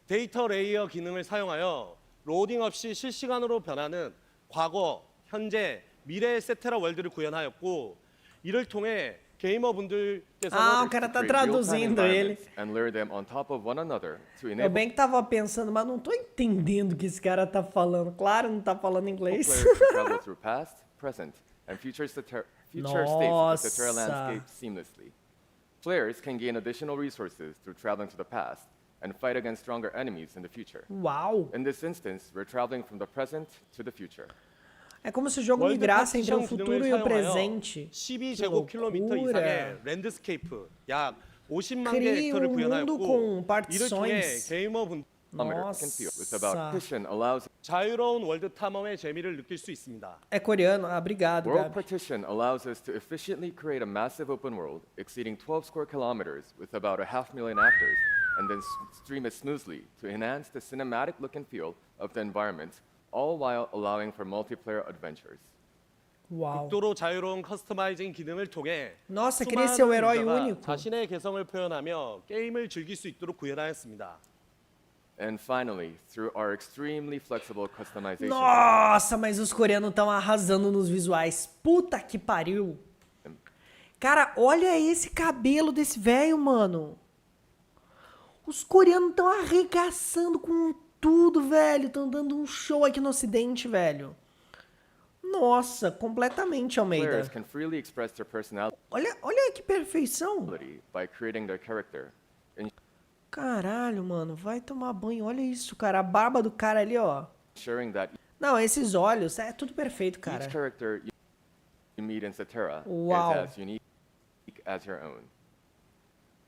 데이터 레이어 기능을 사용하여 로딩 없이 실시간으로 변하는 과거, 현재, 미래의 세테라 월드를 구현하였고 이를 통해 게이머분들께서는 O cara tá traduzindo ele. And lure them on top of one another to Eu enable bem que tava pensando, mas não tô entendendo o que esse cara tá falando. Claro, não tá falando inglês. players to travel through past, present, and future states of the Cetera Nossa. landscape seamlessly. Players can gain additional resources through traveling to the past and fight against stronger enemies in the future. Uau! In this instance, we're traveling from the present to the future. É como se o jogo migrasse entre o futuro e o presente. 12제곱킬로미터 이상의 랜드스케이프 약 50만 개 Crie 헥터를 mundo 구현하였고 com 이를 통해 partições. 게이머분 자유로운 월드 탐험의 재미를 느낄 수 있습니다. É coreano? Ah, obrigado, World Gabi. Partition allows us to efficiently create a massive open world exceeding 12 square kilometers with about 500,000 actors, and then stream it smoothly to enhance the cinematic look and feel of the environment, all while allowing for multiplayer adventures. Uau. 극도로 자유로운 커스터마이징 기능을 통해 Nossa, queria ser o herói 유저가 único. 자신의 개성을 표현하며 게임을 즐길 수 있도록 구현하였습니다. And finally, through our extremely flexible customization, Nossa, mas os coreanos estão arrasando nos visuais. Puta que pariu. Cara, olha esse cabelo desse velho, mano. Os coreanos estão arregaçando com tudo, velho. Estão dando um show aqui no ocidente, velho. Nossa, completamente, Almeida. players can freely express their personality Olha que perfeição. by creating their character. Caralho, mano, vai tomar banho. Olha isso, cara. A barba do cara ali, ó. Ensuring that Não, esses olhos, é tudo perfeito, each cara. character you meet in Cetera Wow. is as unique as your own.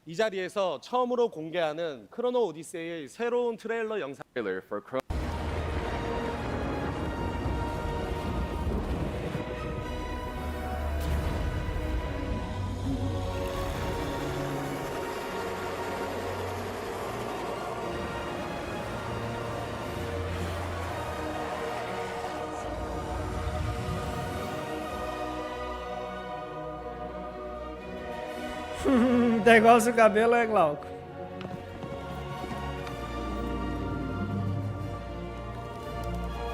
이 자리에서 처음으로 공개하는 크로노 오디세이의 새로운 트레일러 영상 Trailer for Negócio o cabelo é Glauco.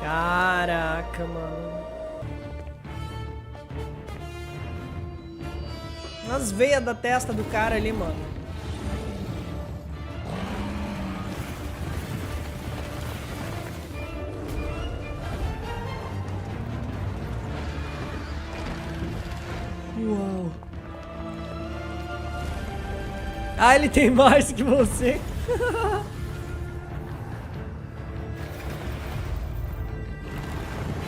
Caraca, mano. As veias da testa do cara ali, mano. Ah, ele tem mais que você.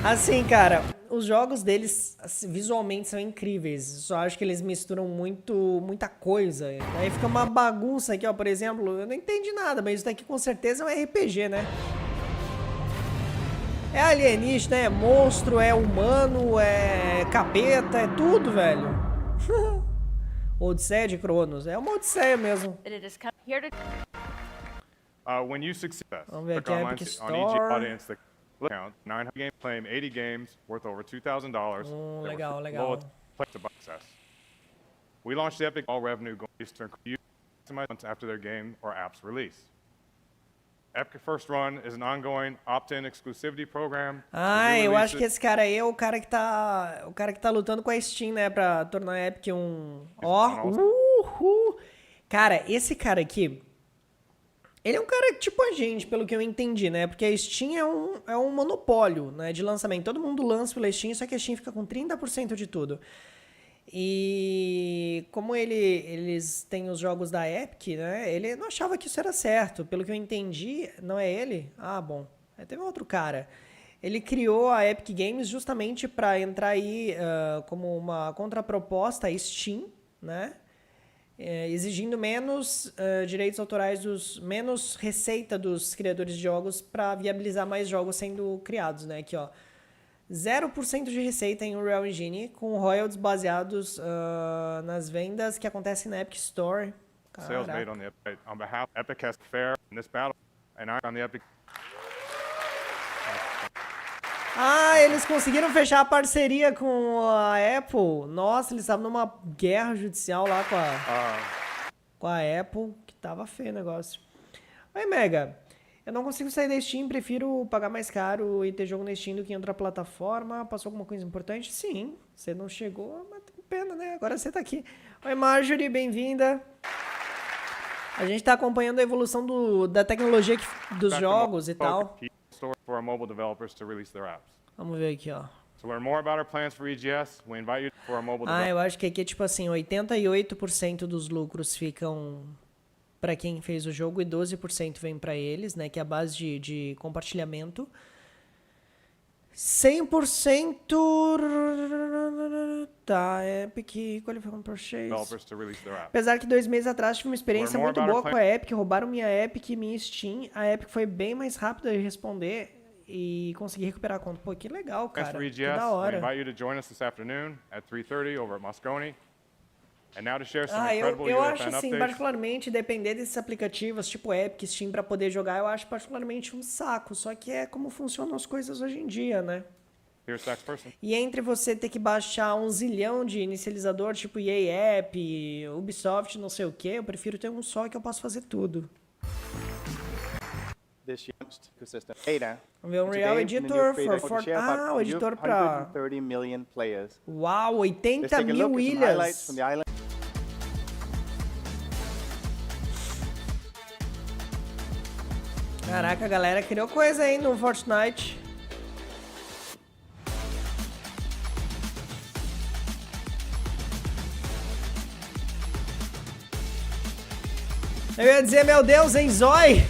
Assim, cara, os jogos deles assim, visualmente são incríveis. Só acho que eles misturam muita coisa. Aí fica uma bagunça aqui, ó. Por exemplo, eu não entendi nada, mas isso daqui com certeza é um RPG, né? É alienígena, é monstro, é humano, é capeta, é tudo, velho. Odisseia de Cronos. É uma odisseia mesmo. When you succeed, Vamos ver click aqui, online Epic on EG Store. Audience the account, 900 games, claim 80 games worth over $2,000. Legal, legal. Play to access. We launched the Epic all revenue going to use months after their game or app's release. Epic First Run is an ongoing opt-in exclusivity program. Ah, eu acho que esse cara aí é o cara que tá lutando com a Steam, né, pra tornar a Epic um... Ó, Cara, esse cara aqui, ele é um cara tipo a gente, pelo que eu entendi, né, porque a Steam é um monopólio, né, de lançamento. Todo mundo lança pela Steam, só que a Steam fica com 30% de tudo. E como eles têm os jogos da Epic, né? Ele não achava que isso era certo. Pelo que eu entendi, não é ele? Ah, bom. Teve outro cara. Ele criou a Epic Games justamente para entrar aí como uma contraproposta à Steam, né? Exigindo menos direitos autorais, menos receita dos criadores de jogos para viabilizar mais jogos sendo criados, né? Aqui, ó. 0% de receita em Unreal Engine, com royalties baseados nas vendas que acontecem na Epic Store. Sales made on the Epic, on behalf of Epic has fair in this battle, and I'm on the Epic. Ah, eles conseguiram fechar a parceria com a Apple. Nossa, eles estavam numa guerra judicial lá com a Apple, que tava feio o negócio. Oi, Mega. Eu não consigo sair da Steam, prefiro pagar mais caro e ter jogo na Steam do que em outra plataforma. Passou alguma coisa importante? Sim, você não chegou, mas tem pena, né? Agora você tá aqui. Oi, Marjorie, bem-vinda. A gente tá acompanhando a evolução da tecnologia dos jogos e tal. Vamos ver aqui, ó. Eu acho que aqui é tipo assim, 88% dos lucros ficam para quem fez o jogo e 12% vem para eles, né, que é a base de compartilhamento. 100% tá, Epic Qualified Purchase. Apesar que 2 meses atrás tive uma experiência muito boa com a Epic, roubaram minha Epic e minha Steam. A Epic foi bem mais rápida de responder e consegui recuperar a conta. Pô, que legal, cara. Que da hora. Eu acho assim, particularmente, depender desses aplicativos, tipo Epic, Steam, pra poder jogar, eu acho particularmente um saco. Só que é como funcionam as coisas hoje em dia, né? E entre você ter que baixar 1 zilhão de inicializador, tipo EA App, Ubisoft, não sei o que, eu prefiro ter um só que eu posso fazer tudo. Vamos ver um Real Editor for Fortnite. Ah, o editor pra... Uau, 80 mil ilhas. Caraca, a galera criou coisa aí no Fortnite. Eu ia dizer, meu Deus, Inzoi!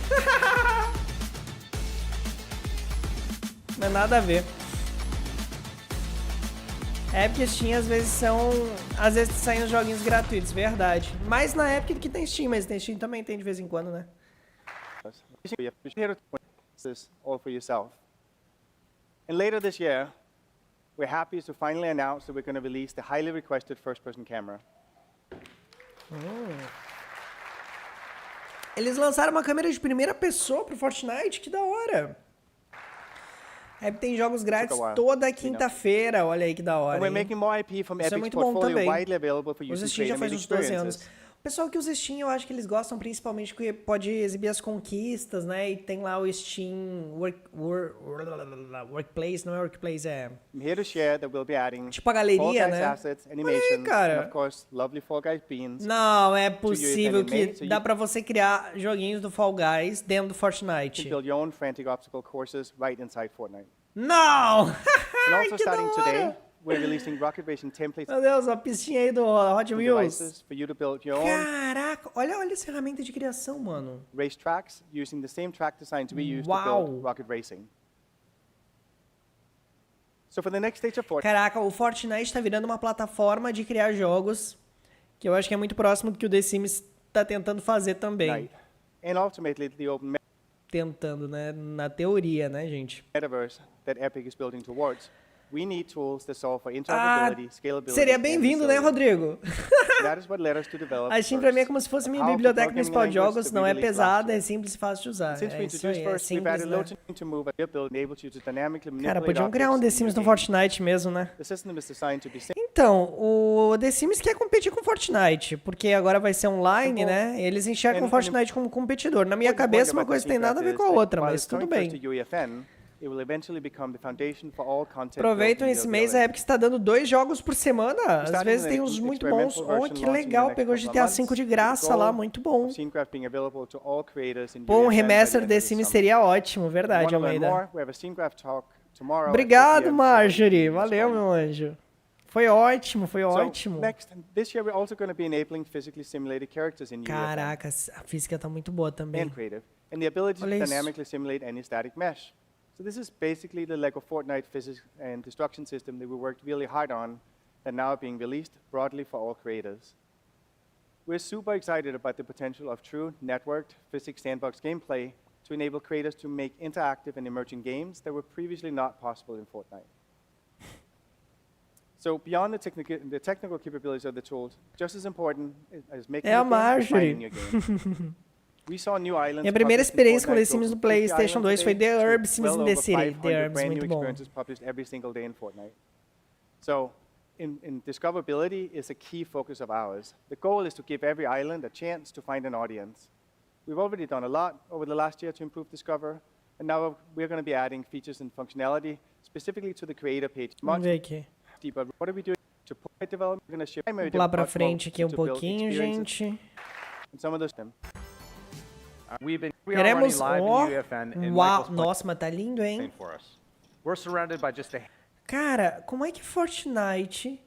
Não é nada a ver. Epic e Steam às vezes saem os joguinhos gratuitos, verdade. Mais na Epic do que tem Steam, mas tem Steam também tem de vez em quando, né? All for yourself. And later this year, we're happy to finally announce that we're going to release the highly requested first-person camera. Eles lançaram uma câmera de primeira pessoa pro Fortnite, que da hora. Tem jogos grátis toda quinta-feira, olha aí que da hora. Isso é muito bom também. Os Steam já faz uns 12 anos. O pessoal que usa Steam, eu acho que eles gostam principalmente porque pode exibir as conquistas, né? E tem lá o Steam Workplace, não é Workplace, é... tipo a galeria, né? Aí, cara. Não é possível que dá pra você criar joguinhos do Fall Guys dentro do Fortnite. Não! And also starting today, we're releasing rocket racing templates Meu Deus, a pistinha aí do Hot and Wheels. devices for you to build your own Caraca, olha essa ferramenta de criação, mano. race tracks using the same track designs we use to Uau. build rocket racing. So for the next stage of Fortnite, Caraca, o Fortnite tá virando uma plataforma de criar jogos que eu acho que é muito próximo do que o The Sims tá tentando fazer também. and ultimately the open Tentando, né? Na teoria, né, gente? metaverse that Epic is building towards, we need tools that solve for interoperability, scalability, Seria and bem-vindo, né, resilience. Rodrigo? That is what led us to develop A Steam pra mim é como se fosse minha biblioteca principal de jogos, não é pesada, é é simples e fácil de usar. Since we É isso introduced aí, é first, we've simples, added né? loads to move a build enables you to dynamically Cara, manipulate podiam criar um The objects in Sims your no game. Fortnite mesmo, né? The system is designed to be simple. Então, o The Sims quer competir com o Fortnite, porque agora vai ser online, né? Eles enxergam o Fortnite como competidor. Na minha cabeça, uma coisa tem nada a ver com a outra, mas tudo bem. Aproveitam esse mês, a Epic está dando 2 jogos por semana. Às vezes tem uns muito bons. Oh, que legal, pegou GTA V de graça lá, muito bom. Pô, um remaster The Sims seria ótimo, verdade, Almeida. Obrigado, Marjorie. Valeu, meu anjo. Foi ótimo, foi ótimo. Next, this year we're also going to be enabling physically simulated characters in UEFN Caraca, a física tá muito boa também. and creative, and the ability to Olha isso. dynamically simulate any static mesh. So this is basically the Lego Fortnite physics and destruction system that we worked really hard on, and now being released broadly for all creators. We're super excited about the potential of true networked physics sandbox gameplay to enable creators to make interactive and emerging games that were previously not possible in Fortnite. So beyond the technical capabilities of the tools, just as important as making É a a game is finding Marjorie. your game. We saw new islands Minha primeira published in experiência com The Fortnite Sims no Go. PlayStation 2 foi The Today, Herb Sims well in the over City. 500 The Herbs, brand new muito bom. experiences published every single day in Fortnite. So in discoverability is a key focus of ours. The goal is to give every island a chance to find an audience. We've already done a lot over the last year to improve Discover, and now we're going to be adding features and functionality specifically to the creator page. Vamos ver aqui. Deeper. What are we doing to point development? We're going to ship primary Vamos lá pra development frente aqui um to build pouquinho, experiences gente. and some of those them. We are Queremos, running live ó, in UEFN in uau, Michael's nossa, mas tá lindo, hein? playing for us. We're surrounded by just a Cara, como é que Fortnite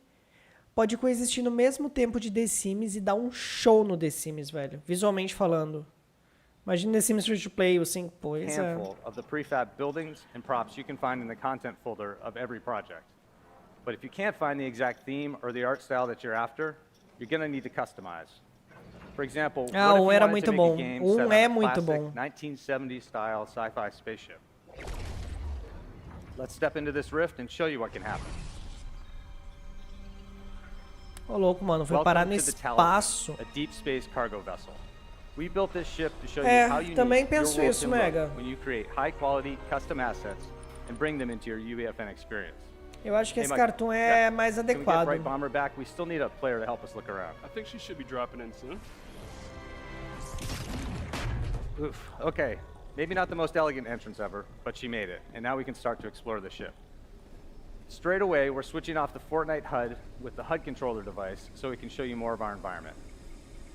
pode coexistir no mesmo tempo de The Sims e dar um show no The Sims, velho? Visualmente falando. Imagina The Sims Free to Play, assim, pois é. handful of the prefab buildings and props you can find in the content folder of every project. But if you can't find the exact theme or the art style that you're after, you're going to need to customize. For example, Ah, what if um you era wanted muito to make bom. a game Um set on é a muito classic bom. 1970s style sci-fi spaceship? Let's step into this rift and show you what can happen. Ô, louco, mano, foi parar no Welcome to the espaço. Talisman, a deep space cargo vessel. We built this ship to show É, you how you também need your penso world isso, can look Mega. when you create high-quality custom assets and bring them into your UEFN experience. Eu acho que Hey, esse Mike. cartoon é mais Can we get adequado. Bright Bomber back? We still need a player to help us look around. I think she should be dropping in soon. Oof, okay. Maybe not the most elegant entrance ever, but she made it, and now we can start to explore the ship. Straight away, we're switching off the Fortnite HUD with the HUD controller device so we can show you more of our environment.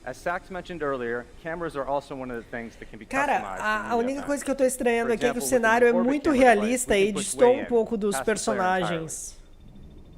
As Sax mentioned earlier, cameras are also one of the things that can be Cara, customized. a única coisa que eu tô estranhando For aqui é que o example, cenário é with the muito orbit camera realista device, we e can push distou way um in, pouco dos past the player entirely. personagens.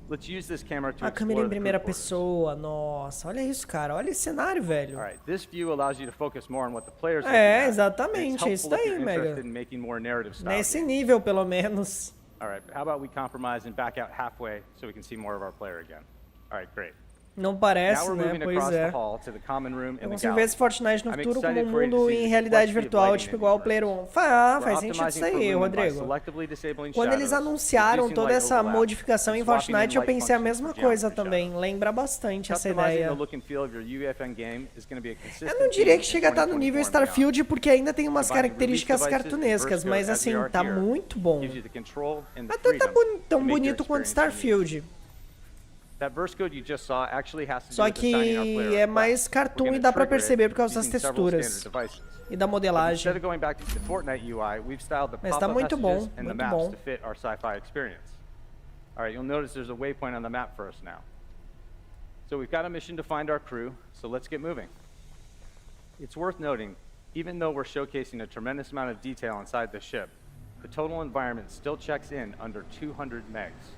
Let's use this camera to A câmera explore em the primeira crew quarters. pessoa, nossa, olha isso, cara, olha esse cenário, velho. All right, this view allows you to focus more on what the players are É, looking at. exatamente, And é it's isso helpful if daí, you're Mega. interested in making more narrative style Nesse games. nível, pelo menos. All right, how about we compromise and back out halfway so we can see more of our player again? All right, great. Não parece, Now we're né? moving Pois across é. the hall to the common room Eu in the consigo ver esse gallery. Fortnite no I'm futuro como excited um for you to mundo see em the realidade complexity of virtual, lighting tipo in igual o these Player rooms. One. Faz We're sentido isso optimizing for aí, lumen by Rodrigo. selectively disabling Quando eles shadows, anunciaram reducing toda light essa overlap, modificação and em swapping Fortnite, in eu light pensei a functions mesma for coisa geometry também. Lembra bastante essa Customizing ideia. the look and feel of your UEFN game is going to be a consistent Eu não diria que theme in chega a estar no 2024 nível and beyond. Starfield, porque ainda tem umas Combining características release devices and cartunescas, verse mas code as we assim, are tá here muito bom. gives you the control and the Até tá freedom tão to make your bonito quanto experience unique. Starfield. That verse code you just saw actually has to do Só with assigning our que player é a mais class. cartoon We're e gonna dá pra trigger it perceber por causa das using several texturas standard devices. e da But modelagem. instead of going back to the Fortnite UI, we've styled the Mas tá pop-up muito messages bom, and the muito maps bom. to fit our sci-fi experience. All right, you'll notice there's a waypoint on the map for us now. So we've got a mission to find our crew, so let's get moving. It's worth noting, even though we're showcasing a tremendous amount of detail inside the ship, the total environment still checks in under 200 megs.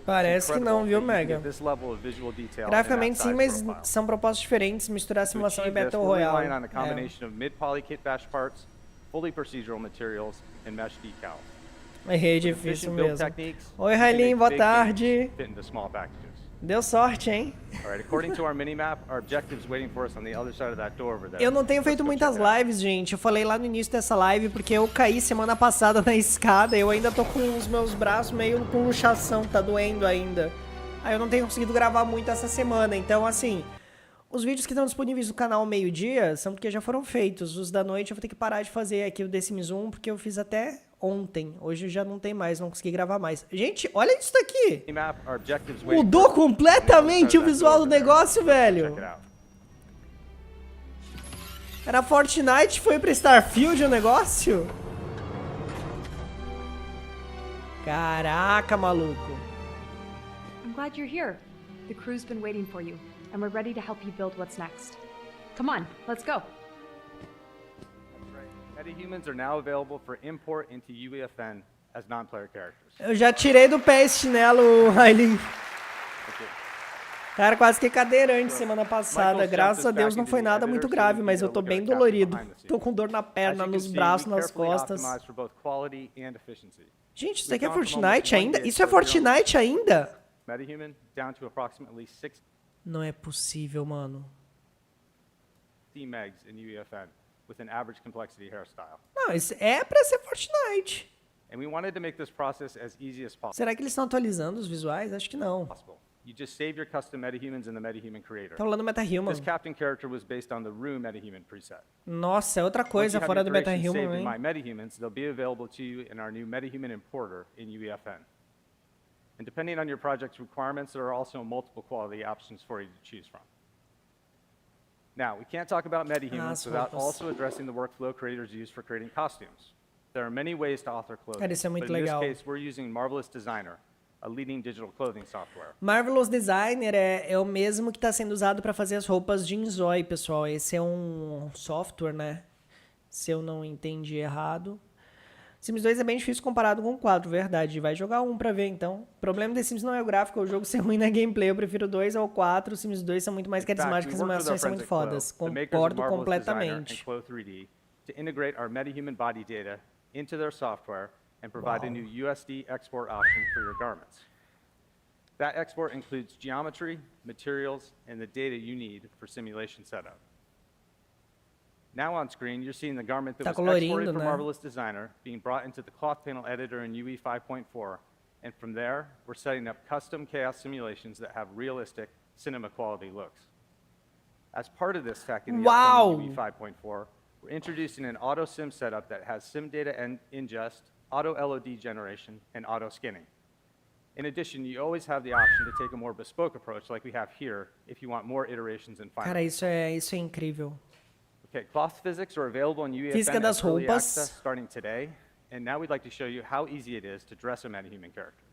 Parece que não, viu, that you can Mega? get this level of visual detail in Graficamente that sim, size mas profile. são propostas diferentes, misturar To simulação e achieve this, Battle we're Royale. relying on a combination of mid-poly kit bash parts, fully procedural materials, and mesh decals. É difícil Efficient build mesmo. techniques, Oi, you can Railin, make boa big tarde. games fit into small packages. Deu sorte, hein? All right, according to our mini-map, our objective's waiting for us on the other side of that door over there. Eu não tenho feito muitas lives, gente. Eu falei lá no início dessa live porque eu caí semana passada na escada. Eu ainda tô com os meus braços meio com luxação, tá doendo ainda. Aí eu não tenho conseguido gravar muito essa semana. Então, assim, os vídeos que estão disponíveis no canal ao meio-dia são porque já foram feitos. Os da noite eu vou ter que parar de fazer aqui o The Sims 1 porque eu fiz até ontem. Hoje já não tem mais, não consegui gravar mais. Gente, olha isso daqui! Mudou completamente o visual do negócio, velho! Era Fortnite, foi pra Starfield o negócio? Caraca, maluco! I'm glad you're here. The crew's been waiting for you, and we're ready to help you build what's next. Come on, let's go. Metahumans are now available for import into UEFN as non-player characters. Eu já tirei do pé esse chinelo, Railin. Cara, quase que cadeirante semana passada. Graças a Deus não foi nada muito grave, mas eu tô bem dolorido. Tô com dor na perna, nos braços, nas costas. Gente, isso daqui é Fortnite ainda? Isso é Fortnite ainda? Metahuman down to approximately 60 Não é possível, mano. megs in UEFN with an average complexity hairstyle. Não, isso é pra ser Fortnite. And we wanted to make this process as easy as possible. Será que eles estão atualizando os visuais? Acho que não. You just save your custom metahumans in the Metahuman creator. Tá rolando Metahuman. This captain character was based on the Rue Metahuman preset. Nossa, é outra coisa fora do Metahuman, hein? My Metahumans, they'll be available to you in our new Metahuman importer in UEFN. And depending on your project's requirements, there are also multiple quality options for you to choose from. Now, we can't talk about Metahumans without also addressing the workflow creators use for creating costumes. There are many ways to author clothing, Cara, isso é muito but in legal. this case, we're using Marvelous Designer, a leading digital clothing software. Marvelous Designer é o mesmo que está sendo usado para fazer as roupas de Inzoi, pessoal. Esse é um software, né? Se eu não entendi errado. Sims 2 é bem difícil comparado com o 4, verdade. Vai jogar um pra ver, então. O problema desse Sims não é o gráfico, é o jogo ser ruim na gameplay. Eu prefiro o 2 ao 4. Os Sims 2 são muito mais carismáticos, as animações são muito fodas. Concordo completamente. To integrate our Metahuman body data into their software and provide a new USD export option for your garments. That export includes geometry, materials, and the data you need for simulation setup. Now on screen, you're seeing the garment that was exported from Marvelous Designer being brought into the cloth panel editor in UE 5.4, and from there, we're setting up custom chaos simulations that have realistic cinema quality looks. As part of this tech in the upcoming UE 5.4, we're introducing an auto sim setup that has sim data ingest, auto LOD generation, and auto skinning. In addition, you always have the option to take a more bespoke approach like we have here if you want more iterations and final. Cara, isso é incrível. Okay, cloth physics are available in UEFN Física das as early roupas. access starting today, and now we'd like to show you how easy it is to dress a Metahuman character.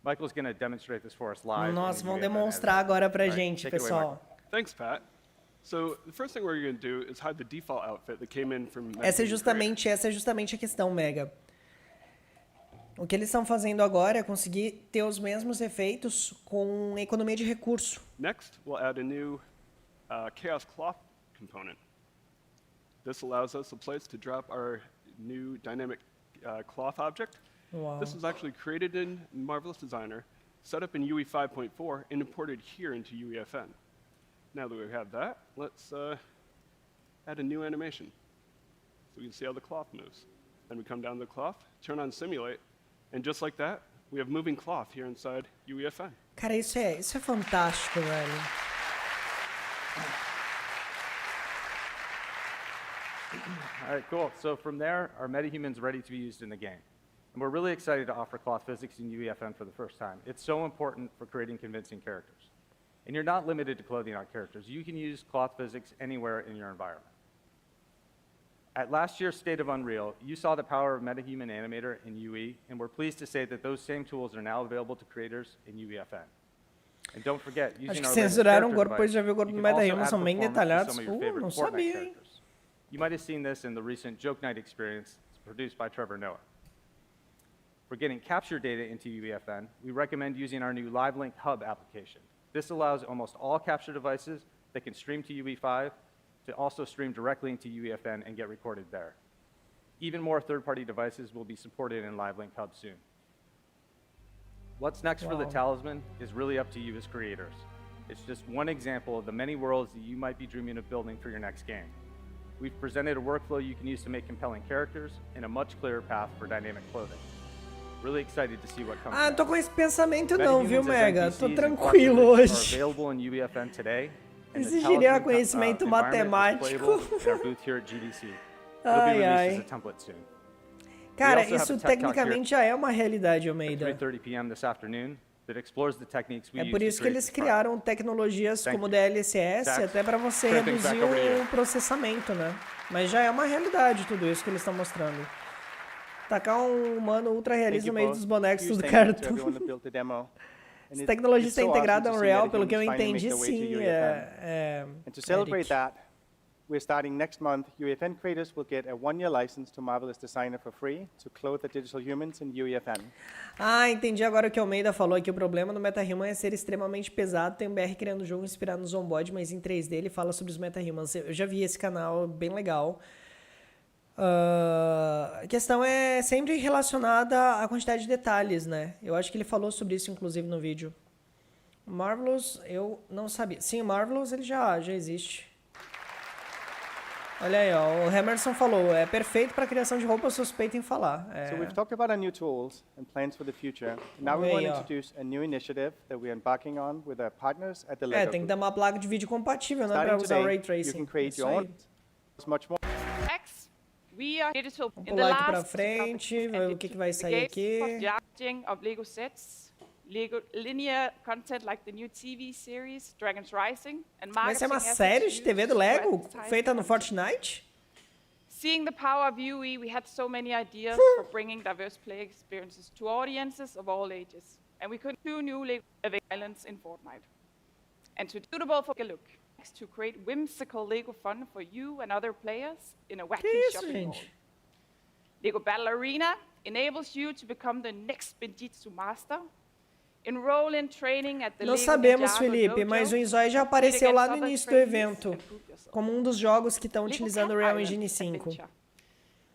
Michael's going to demonstrate this for us live. Nossa, vão demonstrar agora pra gente, pessoal. Thanks, Pat. So the first thing we're going to do is hide the default outfit that came in from Essa é justamente a questão, Mega. O que eles estão fazendo agora é conseguir ter os mesmos efeitos com economia de recurso. Next, we'll add a new Chaos Cloth component. This allows us a place to drop our new dynamic cloth object. Wow. This was actually created in Marvelous Designer, set up in UE 5.4, and imported here into UEFN. Now that we have that, let's add a new animation so we can see how the cloth moves. Then we come down to the cloth, turn on Simulate, and just like that, we have moving cloth here inside UEFN. Cara, isso é fantástico, velho. All right, cool. So from there, our Metahuman's ready to be used in the game. And we're really excited to offer cloth physics in UEFN for the first time. It's so important for creating convincing characters. And you're not limited to clothing on characters. You can use cloth physics anywhere in your environment. At last year's State of Unreal, you saw the power of Metahuman Animator in UE, and we're pleased to say that those same tools are now available to creators in UEFN. And don't forget, using Acho our que latest censuraram o character corpo, pois device, já viu o corpo you do can also Metahuman, add são bem performance to detalhados. some of your favorite Não Fortnite sabia, hein? characters. You might have seen this in the recent Joke Night experience produced by Trevor Noah. For getting capture data into UEFN, we recommend using our new LiveLink Hub application. This allows almost all capture devices that can stream to UE5 to also stream directly into UEFN and get recorded there. Even more third-party devices will be supported in LiveLink Hub soon. What's next for the Talisman is really up to you as creators. It's just one example of the many worlds that you might be dreaming of building for your next game. We've presented a workflow you can use to make compelling characters and a much clearer path for dynamic clothing. Really excited to see what comes Ah, next. tô com esse pensamento não, viu, Metahumans as Mega? NPCs Tô and tranquilo populations hoje. are available in UEFN today, and the Exigiria Talisman, conhecimento environment is playable matemático. in our booth here at GDC. It'll be Ai, released ai. as a template soon. Cara, We also have isso a tech talk tecnicamente já é uma realidade, Almeida. 3:30 p.m. this afternoon that explores the techniques we É use por to isso que create eles this product. criaram tecnologias Thank como you. DLSS, Zach, até para você turn things reduzir back over to you. o processamento, né? Mas já é uma realidade tudo isso que eles estão mostrando. Tacar um humano ultra realista no meio dos bonecos tudo cartoon. Essa tecnologia está integrada ao Unreal, pelo que eu entendi, sim. And to celebrate that, we're starting next month. UEFN creators will get a 1-year license to Marvelous Designer for free to clothe the digital humans in UEFN. Ah, entendi agora o que o Almeida falou aqui. O problema do Metahuman é ser extremamente pesado. Tem um BR criando um jogo inspirado no Zomboid, mas em 3D ele fala sobre os Metahumans. Eu já vi esse canal, bem legal. A questão é sempre relacionada à quantidade de detalhes, né? Eu acho que ele falou sobre isso, inclusive, no vídeo. Marvelous, eu não sabia. Sim, o Marvelous ele já existe. Olha aí, ó, o Emerson falou, é perfeito para criação de roupa, suspeito em falar. So we've talked about our new tools and plans for the future. Now we want to introduce a new initiative that we're embarking on with our partners at the Lego tem que dar uma placa de vídeo compatível, né, para Starting usar o today, Ray Tracing. you can create Isso your aí. own much more. We are digital. Vamos pular aqui pra frente, ver o que vai sair aqui. Of Lego sets, Lego linear content like the new TV series Dragon's Rising, and Vai ser marketing uma série de TV do Lego feita no Fortnite? Seeing the power of UE, we had so many ideas for bringing diverse play experiences to audiences of all ages, and we could do new Lego islands in Fortnite. And to suitable for a look, to create whimsical Lego fun for you and other players in a wacky shopping mall. Lego Battle Arena enables you to become the next Benjitsu master. Enroll in training at the Não Lego sabemos, Ninjago Felipe, Dojo, mas o Inzoi já apareceu lá no início do evento, como um dos jogos que estão utilizando o Real Engine 5.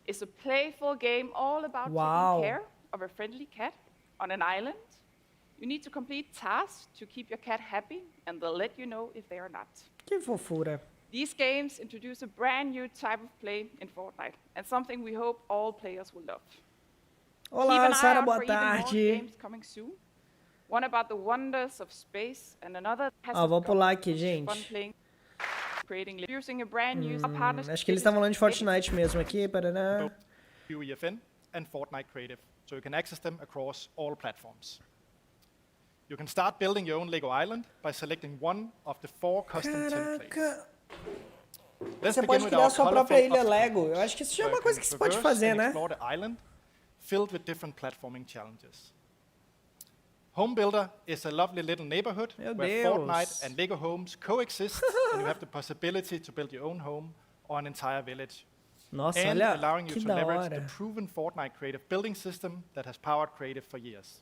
It's a playful game all about taking care of a friendly cat on an island. You need to complete tasks to keep your cat happy, and they'll let you know if they are not. Que fofura. These games introduce a brand new type of play in Fortnite, and something we hope all players will love. Olá, Sara, boa tarde. Games coming soon. One about the wonders of space, and another has Vou pular aqui, gente. fun playing, creating, using a brand new Acho que eles estavam falando de Fortnite mesmo aqui, paraná. UEFN and Fortnite Creative, so you can access them across all platforms. You can start building your own Lego island by selecting one of the 4 custom templates. Você pode criar sua própria ilha Lego. Eu acho que isso já é uma coisa que você pode fazer, né? Explore the island filled with different platforming challenges. Home Builder is a lovely little neighborhood where Fortnite and Lego homes coexist, and you have the possibility to build your own home or an entire village. Nossa, and olha allowing you que to da leverage the hora. proven Fortnite creative building system that has powered creative for years.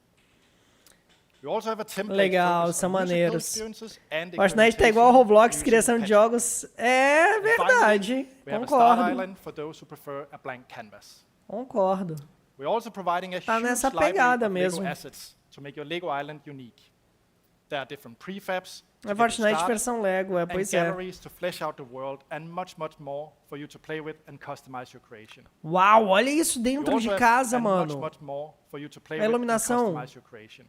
We also have a template Legal, focused são on musical maneiros. experiences and Fortnite tá igual ao Roblox, criação de using jogos. É And verdade, finally, we have a start concordo. island for those who prefer a blank canvas. Concordo. We're also providing a Tá huge nessa library pegada of mesmo. Lego assets to make your Lego island unique. There are different prefabs to É get you Fortnite started, versão Lego, and pois é. galleries to flesh out the world, and much, much more for you to play with and customize your creation. Uau, olha isso You dentro also de have casa, much, mano. much more for you to play A with and iluminação. customize your creation.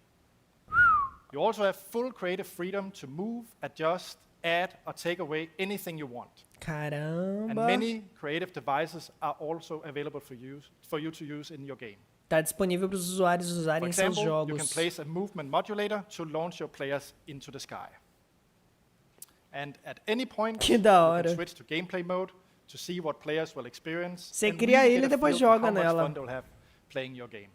You also have full creative freedom to move, adjust, add, or take away anything you want. And Caramba. many creative devices are also available for you to use in your game. Tá disponível para os usuários For usarem em seus example, you can jogos. place a movement modulator to launch your players into the sky. And at any point, Que da you hora. can switch to gameplay mode to see what players will experience. Você and cria really ele get e a depois feel for joga how much nela. fun they'll have playing your game.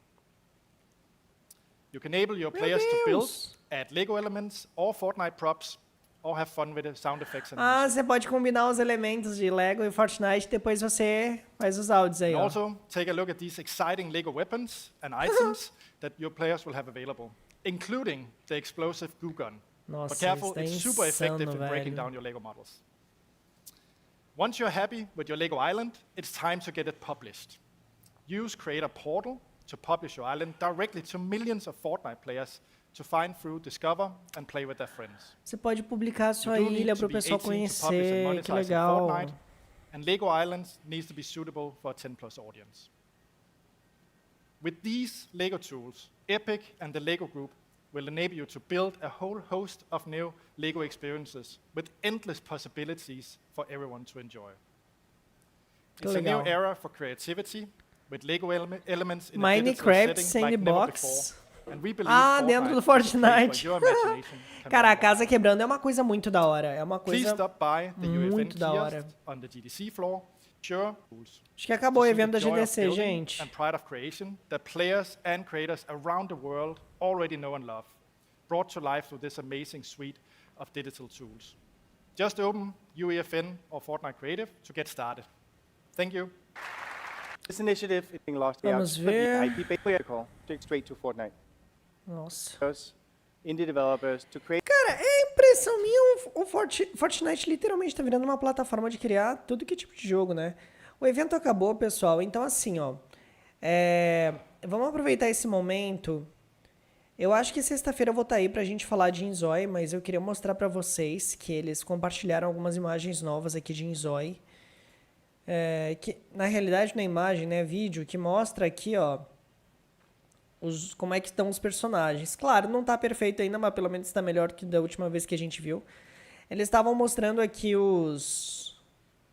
You can enable your players to build, Deus. add Lego elements or Fortnite props, or have fun with the sound effects and Ah, music. você pode combinar os elementos de Lego e Fortnite, depois você faz os áudios aí, And ó. also, take a look at these exciting Lego weapons and items that your players will have available, including the explosive goo gun. Nossa, But careful, isso tá it's super effective insano, in breaking velho. down your Lego models. Once you're happy with your Lego island, it's time to get it published. Use Creator Portal to publish your island directly to millions of Fortnite players to find through, discover, and play with their friends. Você pode publicar a sua You do ilha need para o to be pessoal 18 to publish and conhecer, que monetize in legal. Fortnite, and Lego Islands needs to be suitable for a 10+ audience. With these Lego tools, Epic and the Lego Group will enable you to build a whole host of new Lego experiences with endless possibilities for everyone to enjoy. It's a new legal. era for creativity, with Lego elements in a digital Minecraft setting like never Sandbox. before. And we believe Ah, dentro do Fortnite is a place Fortnite. where your imagination can Cara, a run casa quebrando é uma coisa muito da hora. É uma Please coisa stop by the UFN muito da hora. kiosk on the GDC floor. Sure. Acho que acabou o To see evento da the joy of GDC, building gente. and pride of creation that players and creators around the world already know and love, brought to life through this amazing suite of digital tools. Just open UEFN or Fortnite Creative to get started. Thank you. This initiative is being lost out Vamos the ver. IP-based protocol take straight to Fortnite. Nossa. Indie developers to create. Cara, é impressão minha, o Fortnite literalmente tá virando uma plataforma de criar tudo que tipo de jogo, né? O evento acabou, pessoal, então assim, ó, vamos aproveitar esse momento. Eu acho que sexta-feira eu vou estar aí pra gente falar de Inzoi, mas eu queria mostrar pra vocês que eles compartilharam algumas imagens novas aqui de Inzoi. Que, na realidade, não é imagem, né? Vídeo, que mostra aqui, ó, como é que estão os personagens. Claro, não tá perfeito ainda, mas pelo menos tá melhor que da última vez que a gente viu. Eles estavam mostrando aqui os...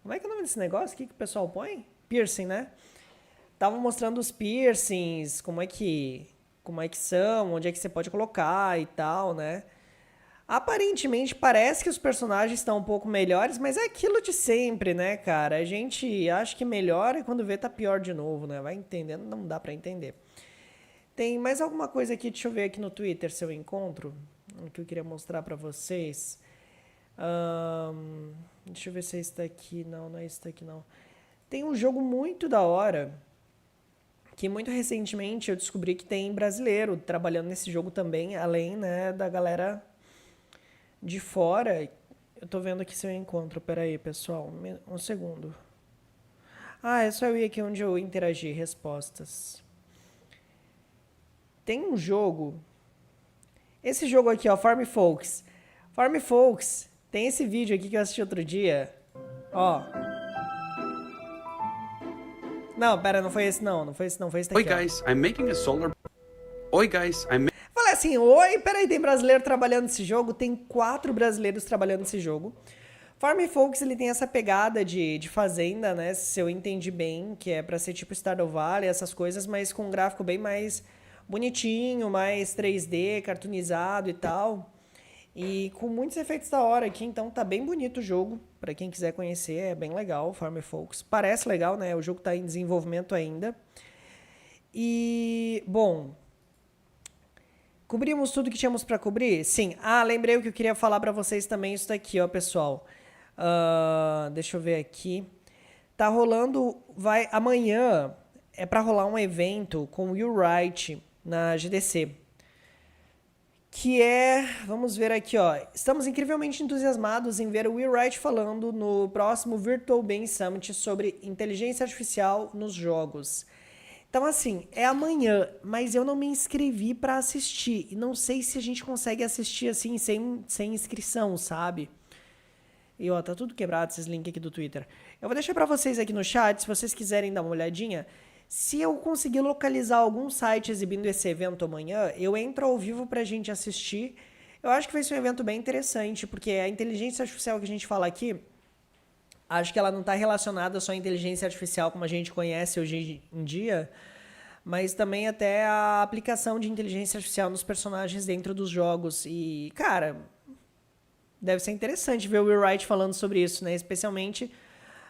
Como é que é o nome desse negócio aqui que o pessoal põe? Piercing, né? Estavam mostrando os piercings, como é que são, onde é que você pode colocar e tal, né? Aparentemente parece que os personagens estão um pouco melhores, mas é aquilo de sempre, né, cara? A gente acha que melhora e quando vê tá pior de novo, né? Vai entendendo, não dá pra entender. Tem mais alguma coisa aqui, deixa eu ver aqui no Twitter se eu encontro, que eu queria mostrar pra vocês. Deixa eu ver se é esse daqui. Não é esse daqui, não. Tem um jogo muito da hora, que muito recentemente eu descobri que tem brasileiro trabalhando nesse jogo também, além, né, da galera de fora. Eu tô vendo aqui se eu encontro. Pera aí, pessoal. Um segundo. É só eu ir aqui onde eu interagi. Respostas. Tem um jogo. Esse jogo aqui, ó. Farm Folks. Farm Folks. Tem esse vídeo aqui que eu assisti outro dia. Ó. Não, pera, não foi esse não. Não foi esse não. Foi esse daqui, Oi, guys. I'm making a solar... Oi, guys. Falei assim, oi, peraí, tem brasileiro trabalhando nesse jogo? Tem 4 brasileiros trabalhando nesse jogo. Farm Folks, ele tem essa pegada de fazenda, né? Se eu entendi bem, que é pra ser tipo Stardew Valley, essas coisas, mas com um gráfico bem mais bonitinho, mais 3D, cartoonizado e tal. E com muitos efeitos da hora aqui, então tá bem bonito o jogo. Pra quem quiser conhecer, é bem legal, Farm Folks. Parece legal, né? O jogo tá em desenvolvimento ainda. E, bom... Cobrimos tudo que tínhamos pra cobrir? Sim. Lembrei o que eu queria falar pra vocês também, isso daqui, ó, pessoal. Deixa eu ver aqui. Tá rolando... Amanhã é pra rolar um evento com o Will Wright na GDC. Que é... Vamos ver aqui, ó. Estamos incrivelmente entusiasmados em ver o Will Wright falando no próximo Virtual Being Summit sobre inteligência artificial nos jogos. Então, assim, é amanhã, mas eu não me inscrevi pra assistir. E não sei se a gente consegue assistir, assim, sem inscrição, sabe? E, ó, tá tudo quebrado, esses links aqui do Twitter. Eu vou deixar pra vocês aqui no chat, se vocês quiserem dar uma olhadinha. Se eu conseguir localizar algum site exibindo esse evento amanhã, eu entro ao vivo pra gente assistir. Eu acho que vai ser um evento bem interessante, porque a inteligência artificial que a gente fala aqui... Acho que ela não está relacionada só à inteligência artificial como a gente conhece hoje em dia, mas também até a aplicação de inteligência artificial nos personagens dentro dos jogos. E, cara, deve ser interessante ver o Will Wright falando sobre isso, né? Especialmente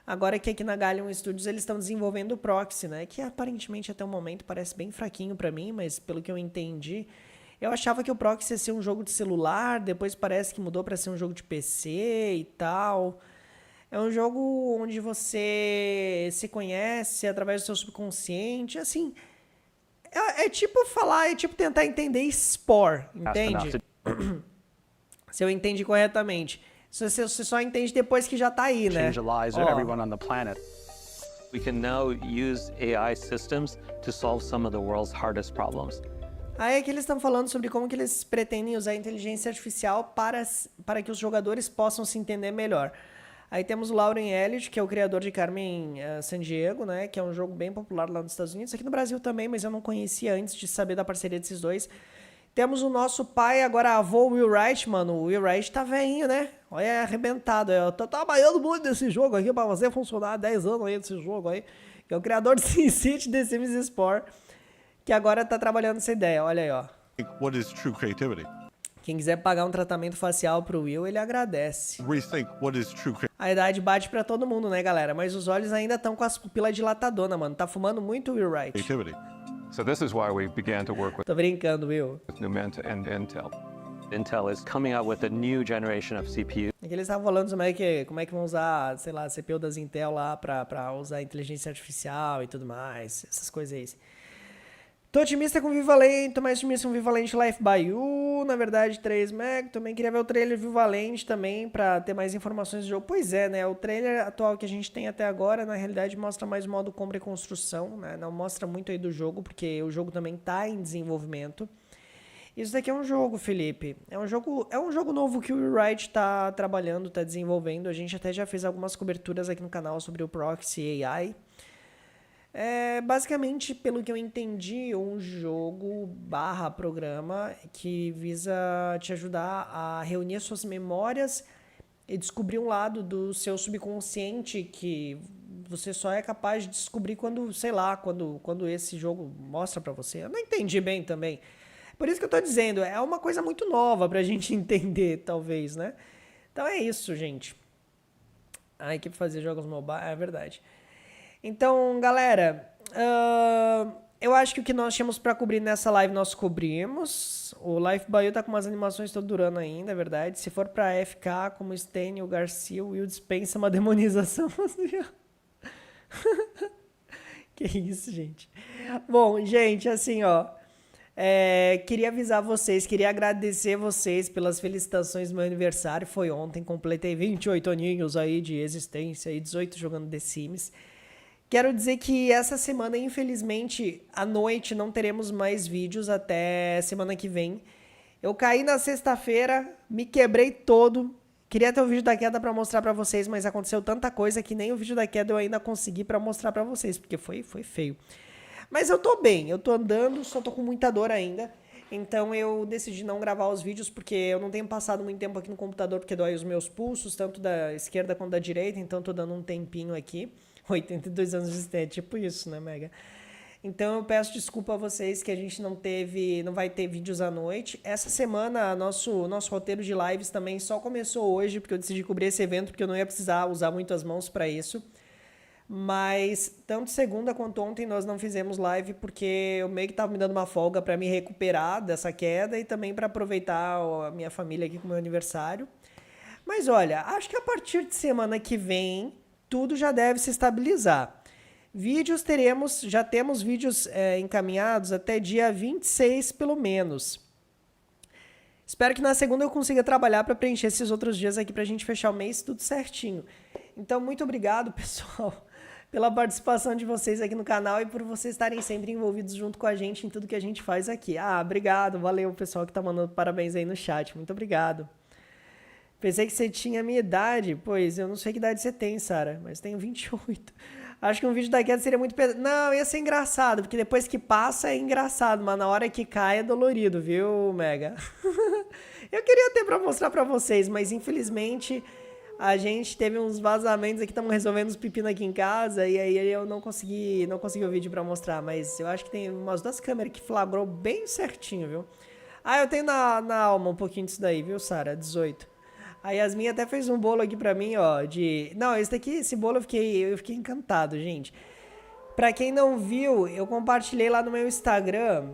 agora que aqui na Galleon Studios eles estão desenvolvendo o Proxy, né? Que aparentemente até o momento parece bem fraquinho para mim, mas pelo que eu entendi, eu achava que o Proxy ia ser um jogo de celular, depois parece que mudou para ser um jogo de PC e tal... É um jogo onde você se conhece através do seu subconsciente. Assim, É tipo falar, é tipo tentar entender Spore, entende? Se eu entendi corretamente. Você só entende depois que já tá aí, né? Change the lives of everyone on the planet. We can now use AI systems to solve some of the world's hardest problems. Aí é que eles estão falando sobre como que eles pretendem usar a inteligência artificial para que os jogadores possam se entender melhor. Aí temos o Lauren Elliott, que é o criador de Carmen Sandiego, né? Que é um jogo bem popular lá nos Estados Unidos. Aqui no Brasil também, mas eu não conhecia antes de saber da parceria desses dois. Temos o nosso pai, agora avô, Will Wright, mano. O Will Wright tá velhinho, né? Olha, é arrebentado. Eu tô trabalhando muito nesse jogo aqui pra fazer funcionar há 10 anos aí desse jogo aí. Que é o criador de SimCity, The Sims Spore, que agora tá trabalhando essa ideia. Olha aí, ó. What is true creativity? Quem quiser pagar um tratamento facial pro Will, ele agradece. Rethink what is true creativity. A idade bate pra todo mundo, né, galera? Mas os olhos ainda estão com as pupilas dilatadonas, mano. Tá fumando muito o Will Wright. Creativity. So this is why we began to work with Tô brincando, Will. Numenta and Intel. Intel is coming out with a new generation of CPU. É que eles estavam falando como é que vão usar, sei lá, a CPU das Intel lá pra usar inteligência artificial e tudo mais. Essas coisas aí. Tô otimista com Viva Valente, tô mais otimista com Viva Valente Life by You, na verdade 3 Meg, também queria ver o trailer Viva Valente também, pra ter mais informações do jogo. Pois é, né, o trailer atual que a gente tem até agora, na realidade, mostra mais o modo compra e construção, né, não mostra muito aí do jogo, porque o jogo também tá em desenvolvimento. Isso daqui é um jogo, Felipe, é um jogo novo que o Will Wright tá trabalhando, tá desenvolvendo, a gente até já fez algumas coberturas aqui no canal sobre o Proxy AI. É basicamente, pelo que eu entendi, um jogo / programa que visa te ajudar a reunir suas memórias e descobrir um lado do seu subconsciente que você só é capaz de descobrir quando, sei lá, quando esse jogo mostra pra você. Eu não entendi bem também. Por isso que eu tô dizendo, é uma coisa muito nova pra gente entender, talvez, né? Então é isso, gente. A equipe fazer jogos mobile, é verdade. Então, galera, eu acho que o que nós tínhamos pra cobrir nessa live, nós cobrimos. O Life by You tá com umas animações todo durando ainda, é verdade. Se for pra FK, como o Stênio, o Garcia, o Will dispensa uma demonização. Que isso, gente. Bom, gente, assim, ó. Queria avisar vocês, queria agradecer vocês pelas felicitações do meu aniversário. Foi ontem, completei 28 aninhos aí de existência e 18 jogando The Sims. Quero dizer que essa semana, infelizmente, à noite não teremos mais vídeos até semana que vem. Eu caí na sexta-feira, me quebrei todo. Queria ter o vídeo da queda pra mostrar pra vocês, mas aconteceu tanta coisa que nem o vídeo da queda eu ainda consegui pra mostrar pra vocês, porque foi feio. Mas eu tô bem, eu tô andando, só tô com muita dor ainda. Então eu decidi não gravar os vídeos, porque eu não tenho passado muito tempo aqui no computador, porque dói os meus pulsos, tanto da esquerda quanto da direita, então tô dando um tempinho aqui. 82 anos de existência, tipo isso, né, Mega? Então eu peço desculpa a vocês que a gente não vai ter vídeos à noite. Essa semana, nosso roteiro de lives também só começou hoje, porque eu decidi cobrir esse evento, porque eu não ia precisar usar muito as mãos para isso. Mas tanto segunda quanto ontem nós não fizemos live, porque eu meio que tava me dando uma folga para me recuperar dessa queda e também para aproveitar a minha família aqui com o meu aniversário. Mas olha, acho que a partir de semana que vem tudo já deve se estabilizar. Vídeos já temos vídeos encaminhados até dia 26 pelo menos. Espero que na segunda eu consiga trabalhar para preencher esses outros dias aqui pra gente fechar o mês tudo certinho. Então muito obrigado, pessoal, pela participação de vocês aqui no canal e por vocês estarem sempre envolvidos junto com a gente em tudo que a gente faz aqui. Obrigado, valeu pessoal que tá mandando parabéns aí no chat, muito obrigado. Pensei que você tinha a minha idade. Pois, eu não sei que idade você tem, Sara, mas tenho 28. Acho que um vídeo da queda seria muito pesado. Não, ia ser engraçado, porque depois que passa é engraçado, mas na hora que cai é dolorido, viu, Mega? Eu queria ter pra mostrar pra vocês, mas infelizmente a gente teve uns vazamentos aqui, estamos resolvendo os pepinos aqui em casa, e aí eu não consegui o vídeo pra mostrar, mas eu acho que tem umas 2 câmeras que flagrou bem certinho, viu? Eu tenho na alma um pouquinho disso daí, viu, Sara? 18. A Yasmin até fez um bolo aqui pra mim, ó, Não, esse bolo eu fiquei encantado, gente. Pra quem não viu, eu compartilhei lá no meu Instagram.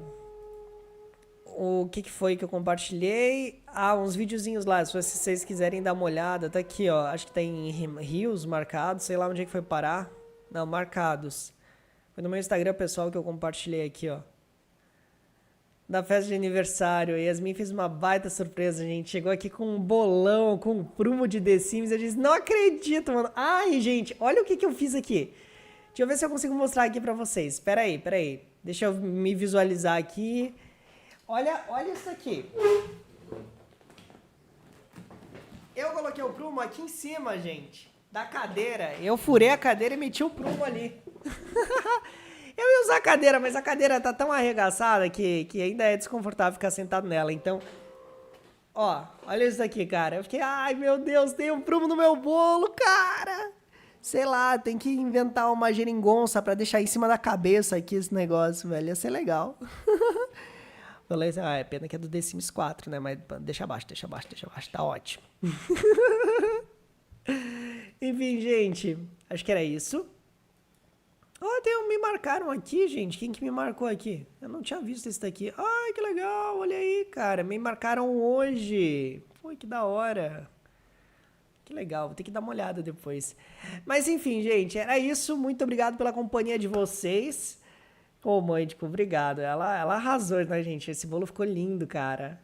O que foi que eu compartilhei? Uns videozinhos lá, se vocês quiserem dar uma olhada. Tá aqui, ó, acho que tem rios marcados, sei lá onde é que foi parar. Não, marcados. Foi no meu Instagram pessoal que eu compartilhei aqui, ó. da festa de aniversário. A Yasmin fez uma baita surpresa, gente. Chegou aqui com um bolão, com um prumo de The Sims. Eu disse, não acredito, mano. Ai, gente, olha o que eu fiz aqui. Deixa eu ver se eu consigo mostrar aqui pra vocês. Pera aí. Deixa eu me visualizar aqui. Olha isso aqui. Eu coloquei o prumo aqui em cima, gente, da cadeira. Eu furei a cadeira e meti o prumo ali. Eu ia usar a cadeira, mas a cadeira tá tão arregaçada que ainda é desconfortável ficar sentado nela. Então, ó, olha isso aqui, cara. Eu fiquei, ai, meu Deus, tem um prumo no meu bolo, cara. Sei lá, tem que inventar uma geringonça pra deixar em cima da cabeça aqui esse negócio, velho. Ia ser legal. Falei assim, é pena que é do The Sims 4, né? Mas deixa abaixo, tá ótimo. Enfim, gente, acho que era isso. Me marcaram aqui, gente. Quem que me marcou aqui? Eu não tinha visto esse daqui. Ai, que legal, olha aí, cara. Me marcaram hoje. Pô, que da hora. Que legal, vou ter que dar uma olhada depois. Mas enfim, gente, era isso. Muito obrigado pela companhia de vocês. Ô, mãe, tipo, obrigado. Ela arrasou, né, gente? Esse bolo ficou lindo, cara.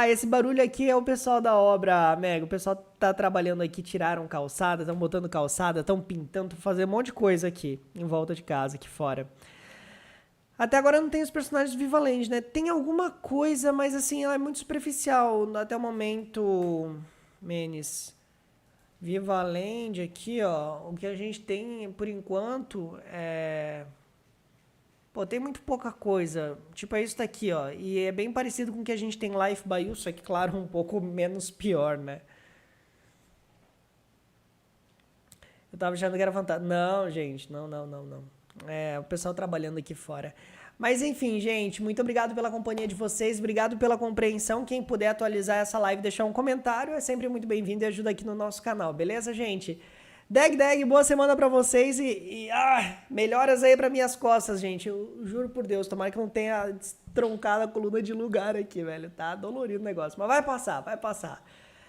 Esse barulho aqui é o pessoal da obra, Mega. O pessoal tá trabalhando aqui, tiraram calçada, estão botando calçada, estão pintando, estão fazendo um monte de coisa aqui, em volta de casa, aqui fora. Até agora não tem os personagens do Viva Land, né? Tem alguma coisa, mas assim, ela é muito superficial até o momento, Menes. Viva Land aqui, ó. O que a gente tem, por enquanto, é... Pô, tem muito pouca coisa. Tipo, é isso daqui, ó. E é bem parecido com o que a gente tem em Life by You, só que, claro, um pouco menos pior, né? Eu tava achando que era fantástico. Não, gente. Não. É, o pessoal trabalhando aqui fora. Mas, enfim, gente. Muito obrigado pela companhia de vocês. Obrigado pela compreensão. Quem puder atualizar essa live, deixar um comentário, é sempre muito bem-vindo e ajuda aqui no nosso canal. Beleza, gente? Dag, boa semana pra vocês e melhoras aí pra minhas costas, gente. Eu juro por Deus, tomara que eu não tenha troncado a coluna de lugar aqui, velho. Tá dolorido o negócio, mas vai passar.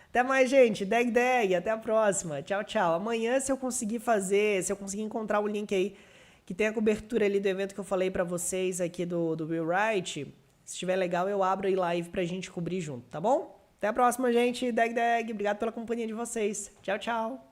Até mais, gente. Dag, até a próxima. Tchau. Amanhã, se eu conseguir encontrar o link aí, que tem a cobertura ali do evento que eu falei pra vocês aqui do Will Wright, se estiver legal, eu abro aí live pra gente cobrir junto, tá bom? Até a próxima, gente. Dag, obrigado pela companhia de vocês. Tchau.